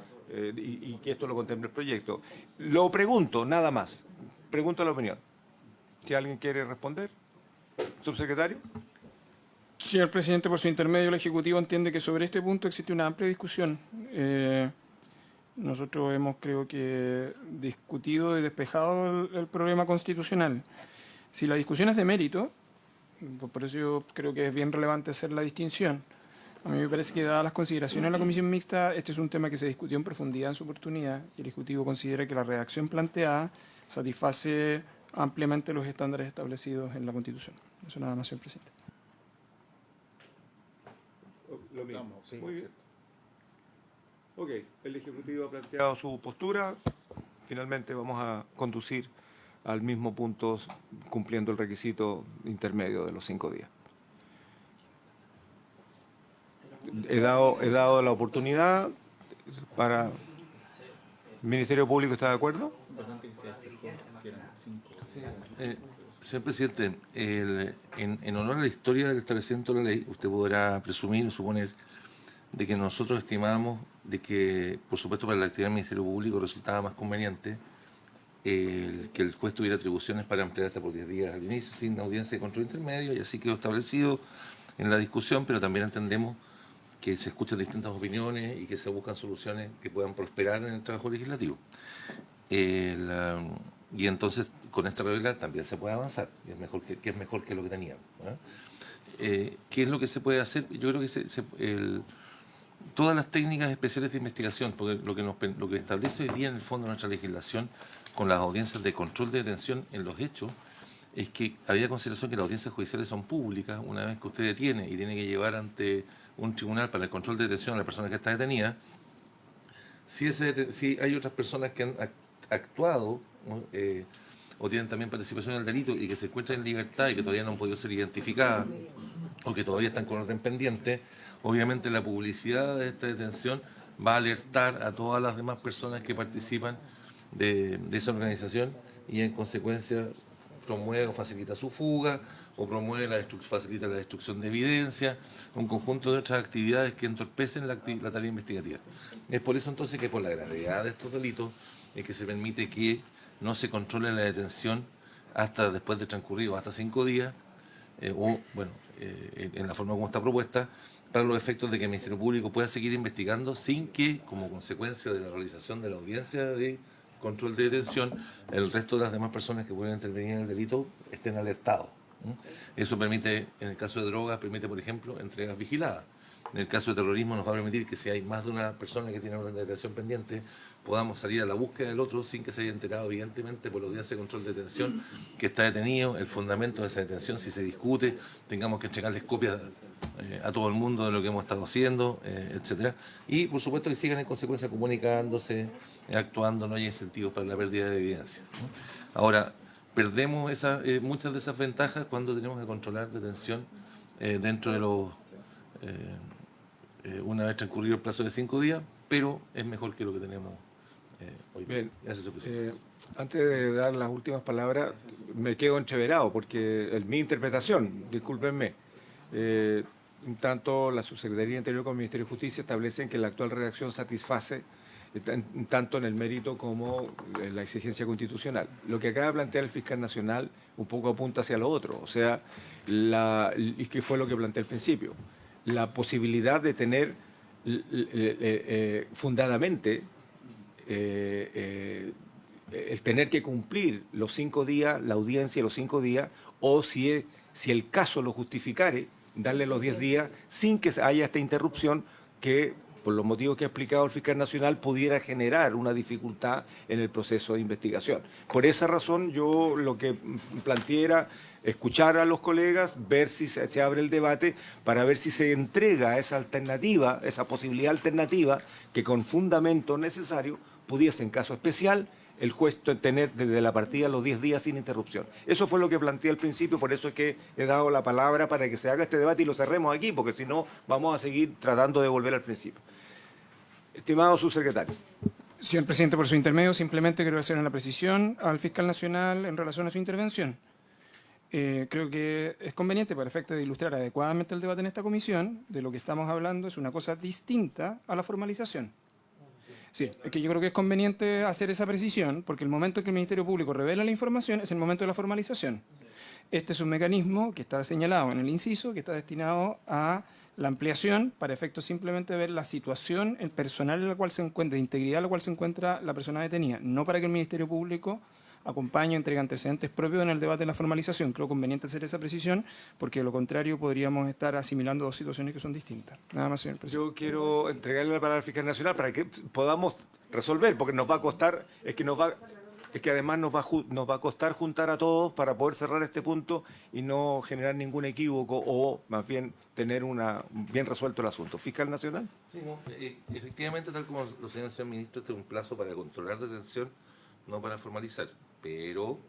y que esto lo contemple el proyecto. Lo pregunto, nada más. Pregunto la opinión. Si alguien quiere responder. Subsecretario. Señor presidente, por su intermedio, el Ejecutivo entiende que sobre este punto existe una amplia discusión. Nosotros hemos, creo que, discutido y despejado el problema constitucional. Si la discusión es de mérito, por eso yo creo que es bien relevante hacer la distinción. A mí me parece que, dadas las consideraciones de la Comisión Mixta, este es un tema que se discutió en profundidad en su oportunidad y el Ejecutivo considera que la redacción planteada satisface ampliamente los estándares establecidos en la Constitución. Eso nada más, señor presidente. Lo mismo. Muy bien. Ok, el Ejecutivo ha planteado su postura. Finalmente vamos a conducir al mismo punto, cumpliendo el requisito intermedio de los 5 días. He dado la oportunidad para... ¿El Ministerio Público está de acuerdo? Señor presidente, en honor a la historia del establecimiento de la ley, usted podrá presumir o suponer de que nosotros estimamos de que, por supuesto, para la actividad del Ministerio Público resultaba más conveniente que el juez tuviera atribuciones para ampliar hasta por 10 días al inicio, sin audiencia de control intermedio, y así quedó establecido en la discusión, pero también entendemos que se escuchan distintas opiniones y que se buscan soluciones que puedan prosperar en el trabajo legislativo. Y entonces, con esta regla también se puede avanzar, y es mejor que lo que teníamos, ¿no? ¿Qué es lo que se puede hacer? Yo creo que todas las técnicas especiales de investigación, porque lo que establece hoy día en el fondo de nuestra legislación con las audiencias de control de detención en los hechos, es que había consideración que las audiencias judiciales son públicas. Una vez que usted detiene y tiene que llevar ante un tribunal para el control de detención a la persona que está detenida, si hay otras personas que han actuado, ¿no? O tienen también participación en el delito y que se encuentran en libertad y que todavía no han podido ser identificadas o que todavía están con orden pendiente, obviamente la publicidad de esta detención va a alertar a todas las demás personas que participan de esa organización y en consecuencia promueve o facilita su fuga o facilita la destrucción de evidencia, un conjunto de otras actividades que entorpecen la tarea investigativa. Es por eso entonces que por la gravedad de estos delitos es que se permite que no se controle la detención hasta después de transcurrido hasta 5 días, en la forma como está propuesta, para los efectos de que el Ministerio Público pueda seguir investigando sin que, como consecuencia de la realización de la audiencia de control de detención, el resto de las demás personas que pueden intervenir en el delito estén alertados. Eso permite, en el caso de drogas, permite, por ejemplo, entregas vigiladas. En el caso de terrorismo nos va a permitir que si hay más de una persona que tiene una detención pendiente, podamos salir a la búsqueda del otro sin que se haya enterado, evidentemente, por la audiencia de control de detención que está detenido, el fundamento de esa detención, si se discute, tengamos que entregarles copias a todo el mundo de lo que hemos estado haciendo, etcétera. Y, por supuesto, que sigan en consecuencia comunicándose, actuando, no hay incentivos para la pérdida de evidencia, ¿no? Ahora, perdemos muchas de esas ventajas cuando tenemos que controlar detención dentro de los... una vez transcurrido el plazo de 5 días, pero es mejor que lo que tenemos hoy. Bien, Gracias, señor presidente. antes de dar las últimas palabras, me quedo entreverado porque mi interpretación, discúlpenme, tanto la Subsecretaría de Interior como el Ministerio de Justicia establecen que la actual redacción satisface tanto en el mérito como en la exigencia constitucional. Lo que acaba de plantear el fiscal nacional un poco apunta hacia lo otro, o sea, y que fue lo que planteé al principio, la posibilidad de tener fundadamente el tener que cumplir los 5 días, la audiencia los 5 días, o si el caso lo justificare, darle los 10 días sin que haya esta interrupción que, por los motivos que ha explicado el fiscal nacional, pudiera generar una dificultad en el proceso de investigación. Por esa razón yo lo que planteé era escuchar a los colegas, ver si se abre el debate, para ver si se entrega esa alternativa, esa posibilidad alternativa que con fundamento necesario pudiese, en caso especial, el juez tener desde la partida los 10 días sin interrupción. Eso fue lo que planteé al principio, por eso es que he dado la palabra para que se haga este debate y lo cerremos aquí, porque si no vamos a seguir tratando de volver al principio. Estimado subsecretario. Señor presidente, por su intermedio, simplemente quiero hacer una precisión al fiscal nacional en relación a su intervención. Creo que es conveniente, para efecto de ilustrar adecuadamente el debate en esta comisión, de lo que estamos hablando es una cosa distinta a la formalización. Sí, es que yo creo que es conveniente hacer esa precisión, porque el momento en que el Ministerio Público revela la información es el momento de la formalización. Este es un mecanismo que está señalado en el inciso, que está destinado a la ampliación para efectos simplemente de ver la situación el personal en la cual se encuentra, de integridad en la cual se encuentra la persona detenida, no para que el Ministerio Público acompañe o entregue antecedentes propios en el debate de la formalización. Creo conveniente hacer esa precisión, porque de lo contrario podríamos estar asimilando dos situaciones que son distintas. Nada más, señor presidente. Yo quiero entregarle la palabra al fiscal nacional para que podamos resolver, porque nos va a costar, es que además nos va a costar juntar a todos para poder cerrar este punto y no generar ningún equívoco, o más bien tener bien resuelto el asunto. ¿Fiscal nacional? Sí, no, efectivamente, tal como lo señala el señor ministro, este es un plazo para controlar detención, no para formalizar, pero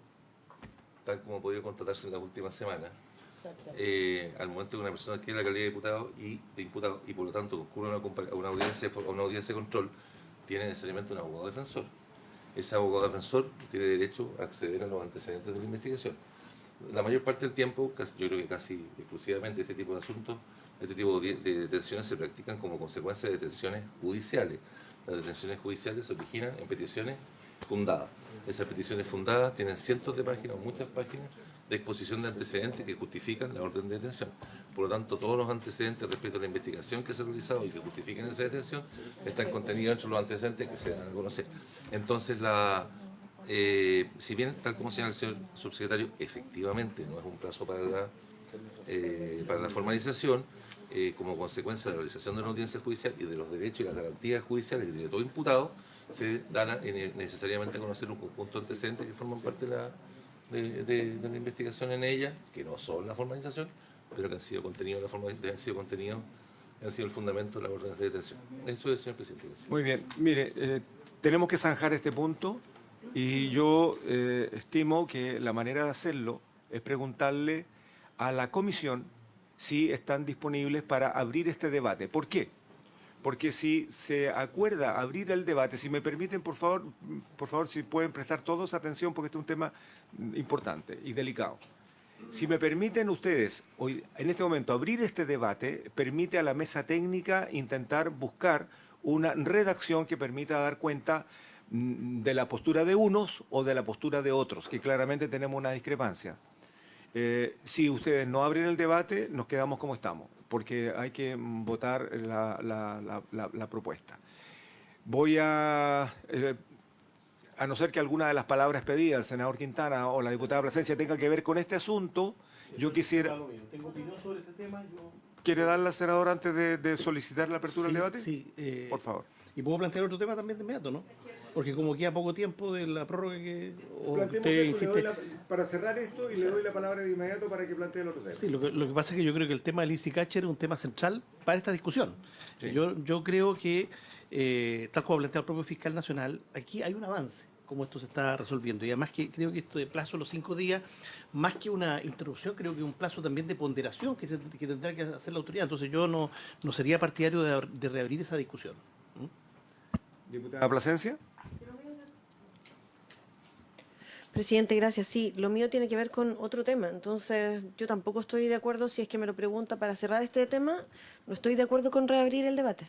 tal como ha podido constatarse en las últimas semanas, al momento que una persona adquiere la calidad de imputado y por lo tanto concurre a una audiencia de control, tiene necesariamente un abogado defensor. Ese abogado defensor tiene derecho a acceder a los antecedentes de la investigación. La mayor parte del tiempo, yo creo que casi exclusivamente este tipo de asuntos, este tipo de detenciones se practican como consecuencia de detenciones judiciales. Las detenciones judiciales se originan en peticiones fundadas. Esas peticiones fundadas tienen cientos de páginas, muchas páginas de exposición de antecedentes que justifican la orden de detención. Por lo tanto, todos los antecedentes respecto a la investigación que se ha realizado y que justifiquen esa detención están contenidos entre los antecedentes que se dan a conocer. Entonces, si bien, tal como señala el señor subsecretario, efectivamente no es un plazo para la formalización, como consecuencia de la realización de una audiencia judicial y de los derechos y las garantías judiciales de todo imputado, se dará necesariamente a conocer un conjunto de antecedentes que forman parte de la investigación en ella, que no son la formalización, pero que han sido contenidos han sido el fundamento de las órdenes de detención. Eso es, señor presidente. Muy bien. Mire, tenemos que zanjar este punto y yo estimo que la manera de hacerlo es preguntarle a la comisión si están disponibles para abrir este debate. ¿Por qué? Porque si se acuerda abrir el debate, si me permiten, por favor, si pueden prestar todos atención, porque este es un tema importante y delicado. Si me permiten ustedes, hoy, en este momento, abrir este debate, permite a la mesa técnica intentar buscar una redacción que permita dar cuenta de la postura de unos o de la postura de otros, que claramente tenemos una discrepancia. Si ustedes no abren el debate, nos quedamos como estamos, porque hay que votar la propuesta. Voy a no ser que alguna de las palabras pedidas del senador Quintana o la diputada Plasencia tenga que ver con este asunto, yo quisiera... Tengo opinión sobre este tema. ¿Quiere darle al senador antes de solicitar la apertura del debate? Sí, por favor. Y puedo plantear otro tema también de inmediato, ¿no? Porque como queda poco tiempo de la prórroga que usted insiste... Para cerrar esto y le doy la palabra de inmediato para que plantee el otro tema. Sí, lo que pasa es que yo creo que el tema del Easy Catcher es un tema central para esta discusión. Sí. Yo creo que, tal como ha planteado el propio fiscal nacional, aquí hay un avance, como esto se está resolviendo. Y además que creo que esto de plazo de los 5 días, más que una interrupción, creo que es un plazo también de ponderación que tendrá que hacer la autoridad. Entonces yo no sería partidario de reabrir esa discusión. Diputada Plasencia. Presidente, gracias. Sí, lo mío tiene que ver con otro tema. Entonces, yo tampoco estoy de acuerdo, si es que me lo pregunta para cerrar este tema, no estoy de acuerdo con reabrir el debate.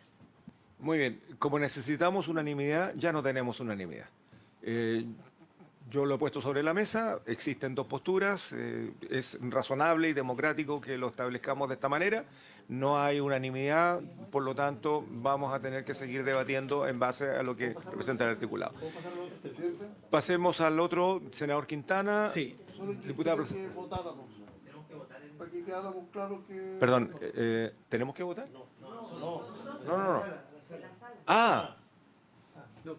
Muy bien. Como necesitamos unanimidad, ya no tenemos unanimidad. Yo lo he puesto sobre la mesa, existen dos posturas, es razonable y democrático que lo establezcamos de esta manera, no hay unanimidad, por lo tanto vamos a tener que seguir debatiendo en base a lo que representa el articulado. Pasemos al otro, senador Quintana. Sí. Diputada que quedáramos claros que... Perdón, ¿tenemos que votar? No. Ah. No,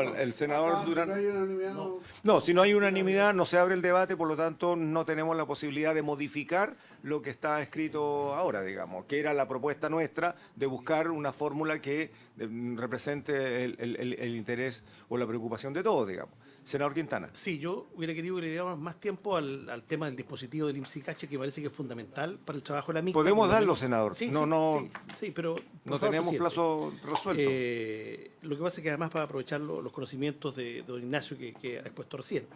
el senador Durán. Si no hay unanimidad, no. No, si no hay unanimidad, no se abre el debate, por lo tanto, no tenemos la posibilidad de modificar lo que está escrito ahora, digamos, que era la propuesta nuestra de buscar una fórmula que represente el interés o la preocupación de todos, digamos. Senador Quintana. Sí, yo hubiera querido que le diéramos más tiempo al tema del dispositivo del IMSS-Cacher, que parece que es fundamental para el trabajo de la micta. Podemos darlo, senador. Sí, Sí, pero no por favor, tenemos presidente. plazo resuelto. Lo que pasa es que además para aprovechar los conocimientos de don Ignacio que ha expuesto recién,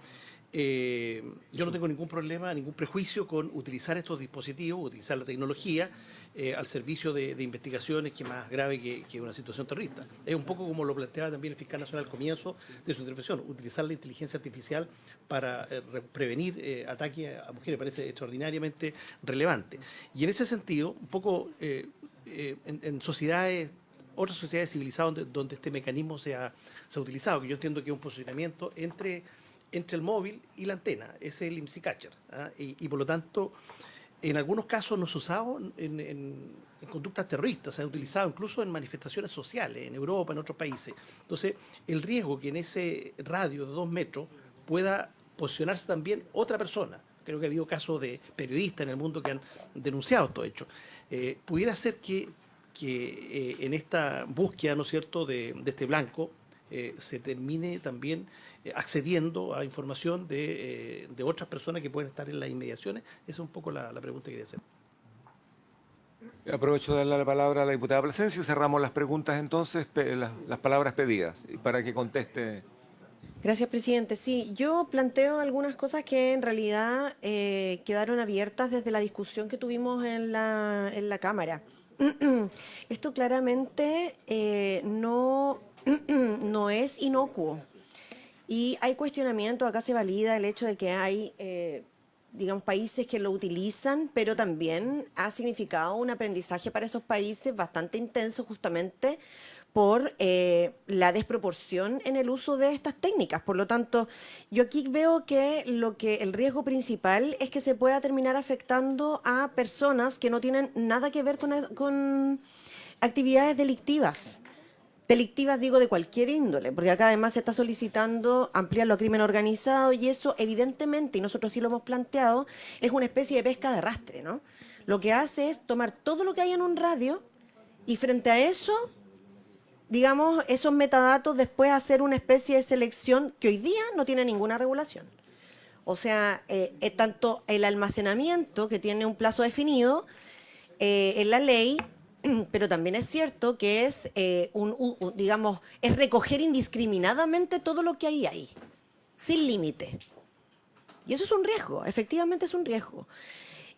yo no tengo ningún problema, ningún prejuicio con utilizar estos dispositivos, utilizar la tecnología al servicio de investigaciones que es más grave que una situación terrorista. Es un poco como lo planteaba también el fiscal nacional al comienzo de su intervención, utilizar la inteligencia artificial para prevenir ataques a mujeres, parece extraordinariamente relevante. Y en ese sentido, un poco en sociedades, otras sociedades civilizadas donde este mecanismo se ha utilizado, que yo entiendo que es un posicionamiento entre el móvil y la antena, es el IMSS-Cacher, y por lo tanto en algunos casos no se ha usado en conductas terroristas, se ha utilizado incluso en manifestaciones sociales en Europa, en otros países. Entonces el riesgo que en ese radio de 2 metros pueda posicionarse también otra persona, creo que ha habido casos de periodistas en el mundo que han denunciado estos hechos, pudiera ser que en esta búsqueda, ¿no es cierto?, de este blanco, se termine también accediendo a información de otras personas que pueden estar en las inmediaciones. Esa es un poco la pregunta que quería hacer. Aprovecho de darle la palabra a la diputada Plasencia y cerramos las preguntas entonces, las palabras pedidas, y para que conteste. Gracias, presidente. Sí, yo planteo algunas cosas que en realidad quedaron abiertas desde la discusión que tuvimos en la Cámara. Esto claramente no es inocuo. Y hay cuestionamiento, acá se valida el hecho de que hay, digamos, países que lo utilizan, pero también ha significado un aprendizaje para esos países bastante intenso justamente por la desproporción en el uso de estas técnicas. Por lo tanto, yo aquí veo que el riesgo principal es que se pueda terminar afectando a personas que no tienen nada que ver con actividades delictivas. Delictivas, digo, de cualquier índole, porque acá además se está solicitando ampliarlo a crimen organizado y eso evidentemente, y nosotros sí lo hemos planteado, es una especie de pesca de arrastre, ¿no? Lo que hace es tomar todo lo que hay en un radio y frente a eso, digamos, esos metadatos después hacer una especie de selección que hoy día no tiene ninguna regulación. O sea, tanto el almacenamiento, que tiene un plazo definido en la ley, pero también es cierto que es, digamos, es recoger indiscriminadamente todo lo que hay ahí, sin límite. Y eso es un riesgo, efectivamente es un riesgo.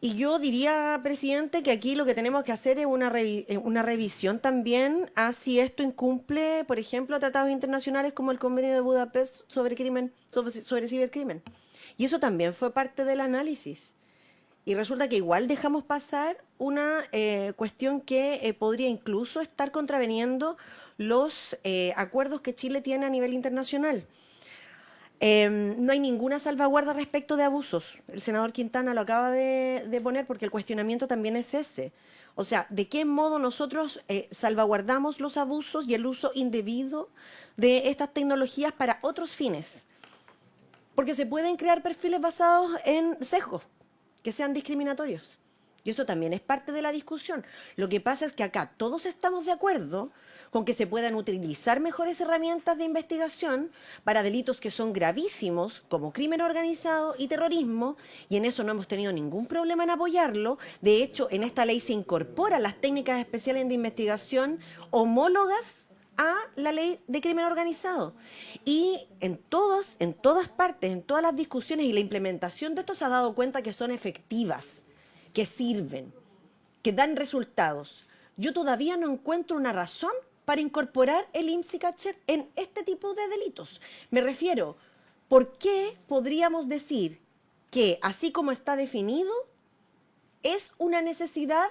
Y yo diría, presidente, que aquí lo que tenemos que hacer es una revisión también a si esto incumple, por ejemplo, tratados internacionales como el Convenio de Budapest sobre cibercrimen. Y eso también fue parte del análisis. Y resulta que igual dejamos pasar una cuestión que podría incluso estar contraveniendo los acuerdos que Chile tiene a nivel internacional. No hay ninguna salvaguarda respecto de abusos. El senador Quintana lo acaba de poner porque el cuestionamiento también es ese. O sea, ¿de qué modo nosotros salvaguardamos los abusos y el uso indebido de estas tecnologías para otros fines? Porque se pueden crear perfiles basados en sesgos que sean discriminatorios. Y eso también es parte de la discusión. Lo que pasa es que acá todos estamos de acuerdo con que se puedan utilizar mejores herramientas de investigación para delitos que son gravísimos, como crimen organizado y terrorismo, y en eso no hemos tenido ningún problema en apoyarlo. De hecho, en esta ley se incorporan las técnicas especiales de investigación homólogas a la ley de crimen organizado. Y en todas partes, en todas las discusiones y la implementación de esto se ha dado cuenta que son efectivas, que sirven, que dan resultados. Yo todavía no encuentro una razón para incorporar el IMSS-Cacher en este tipo de delitos. Me refiero, ¿por qué podríamos decir que así como está definido es una necesidad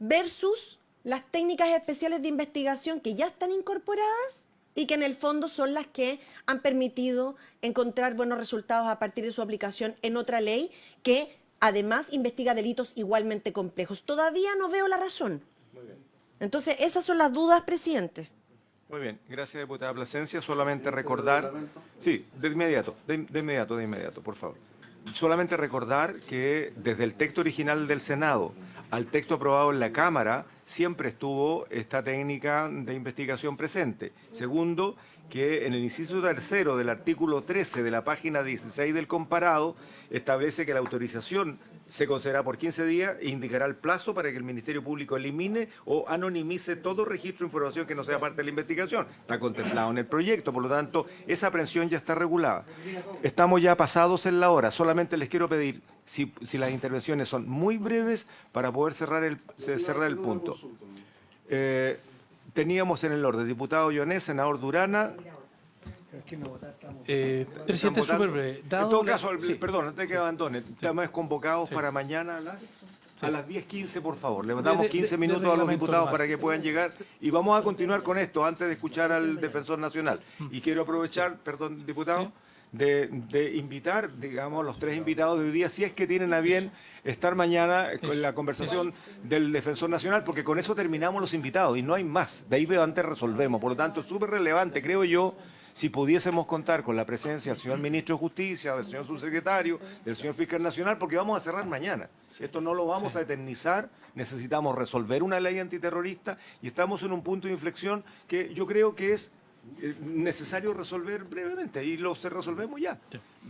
versus las técnicas especiales de investigación que ya están incorporadas y que en el fondo son las que han permitido encontrar buenos resultados a partir de su aplicación en otra ley que además investiga delitos igualmente complejos. Todavía no veo la razón. Entonces, esas son las dudas, presidente. Muy bien, gracias, diputada Plasencia. Solamente recordar... Sí, de inmediato, por favor. Solamente recordar que desde el texto original del Senado al texto aprobado en la Cámara siempre estuvo esta técnica de investigación presente. Segundo, que en el inciso tercero del artículo 13 de la página 16 del comparado establece que la autorización se concederá por 15 días e indicará el plazo para que el Ministerio Público elimine o anonimice todo registro de información que no sea parte de la investigación. Está contemplado en el proyecto, por lo tanto, esa aprehensión ya está regulada. Estamos ya pasados en la hora. Solamente les quiero pedir, si las intervenciones son muy breves, para poder cerrar el punto. Teníamos en el orden diputado Llonet, senador Durana. Presidente, súper breve. En todo caso, perdón, antes de que abandone, temas convocados para mañana a las 10:15, por favor. Le damos 15 minutos a los diputados para que puedan llegar y vamos a continuar con esto antes de escuchar al Defensor Nacional. Y quiero aprovechar, perdón, diputado, de invitar, digamos, los 3 invitados de hoy día, si es que tienen a bien estar mañana con la conversación del Defensor Nacional, porque con eso terminamos los invitados y no hay más. De ahí antes resolvemos. Por lo tanto, es súper relevante, creo yo, si pudiésemos contar con la presencia del señor Ministro de Justicia, del señor Subsecretario, del señor Fiscal Nacional, porque vamos a cerrar mañana. Esto no lo vamos a eternizar, necesitamos resolver una ley antiterrorista y estamos en un punto de inflexión que yo creo que es necesario resolver brevemente y lo resolvemos ya.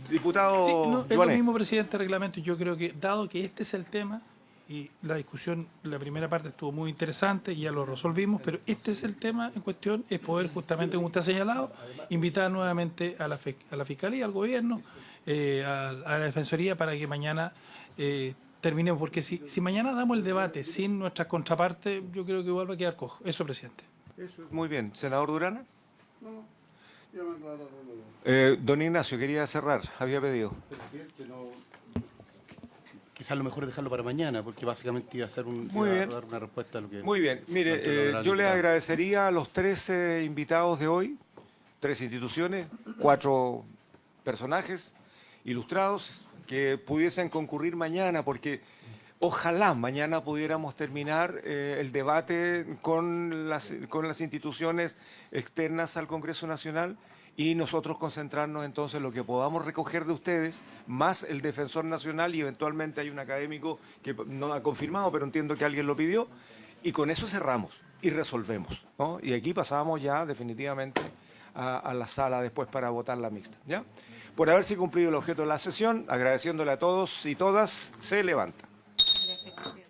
Diputado Sí, no, es lo Joanet. mismo, presidente, reglamento. Yo creo que, dado que este es el tema, y la discusión, la primera parte estuvo muy interesante y ya lo resolvimos, pero este es el tema en cuestión, es poder justamente, como usted ha señalado, invitar nuevamente a la Fiscalía, al Gobierno, a la Defensoría para que mañana terminemos, porque si mañana damos el debate sin nuestras contrapartes, yo creo que igual va a quedar cojo. Eso, presidente. Muy bien. Senador Durana. Don Ignacio, quería cerrar, había pedido. Quizás lo mejor es dejarlo para mañana, porque básicamente iba a ser Muy bien. dar una respuesta a lo que... Muy bien, mire, yo le agradecería a los 13 invitados de hoy, 3 instituciones, 4 personajes ilustrados, que pudiesen concurrir mañana, porque ojalá mañana pudiéramos terminar el debate con las instituciones externas al Congreso Nacional y nosotros concentrarnos entonces en lo que podamos recoger de ustedes, más el Defensor Nacional y eventualmente hay un académico que no ha confirmado, pero entiendo que alguien lo pidió, y con eso cerramos y resolvemos, ¿no? Y aquí pasamos ya definitivamente a la sala después para votar la mixta, ¿ya? Por haberse cumplido el objeto de la sesión, agradeciéndole a todos y todas, se levanta. Gracias, presidente.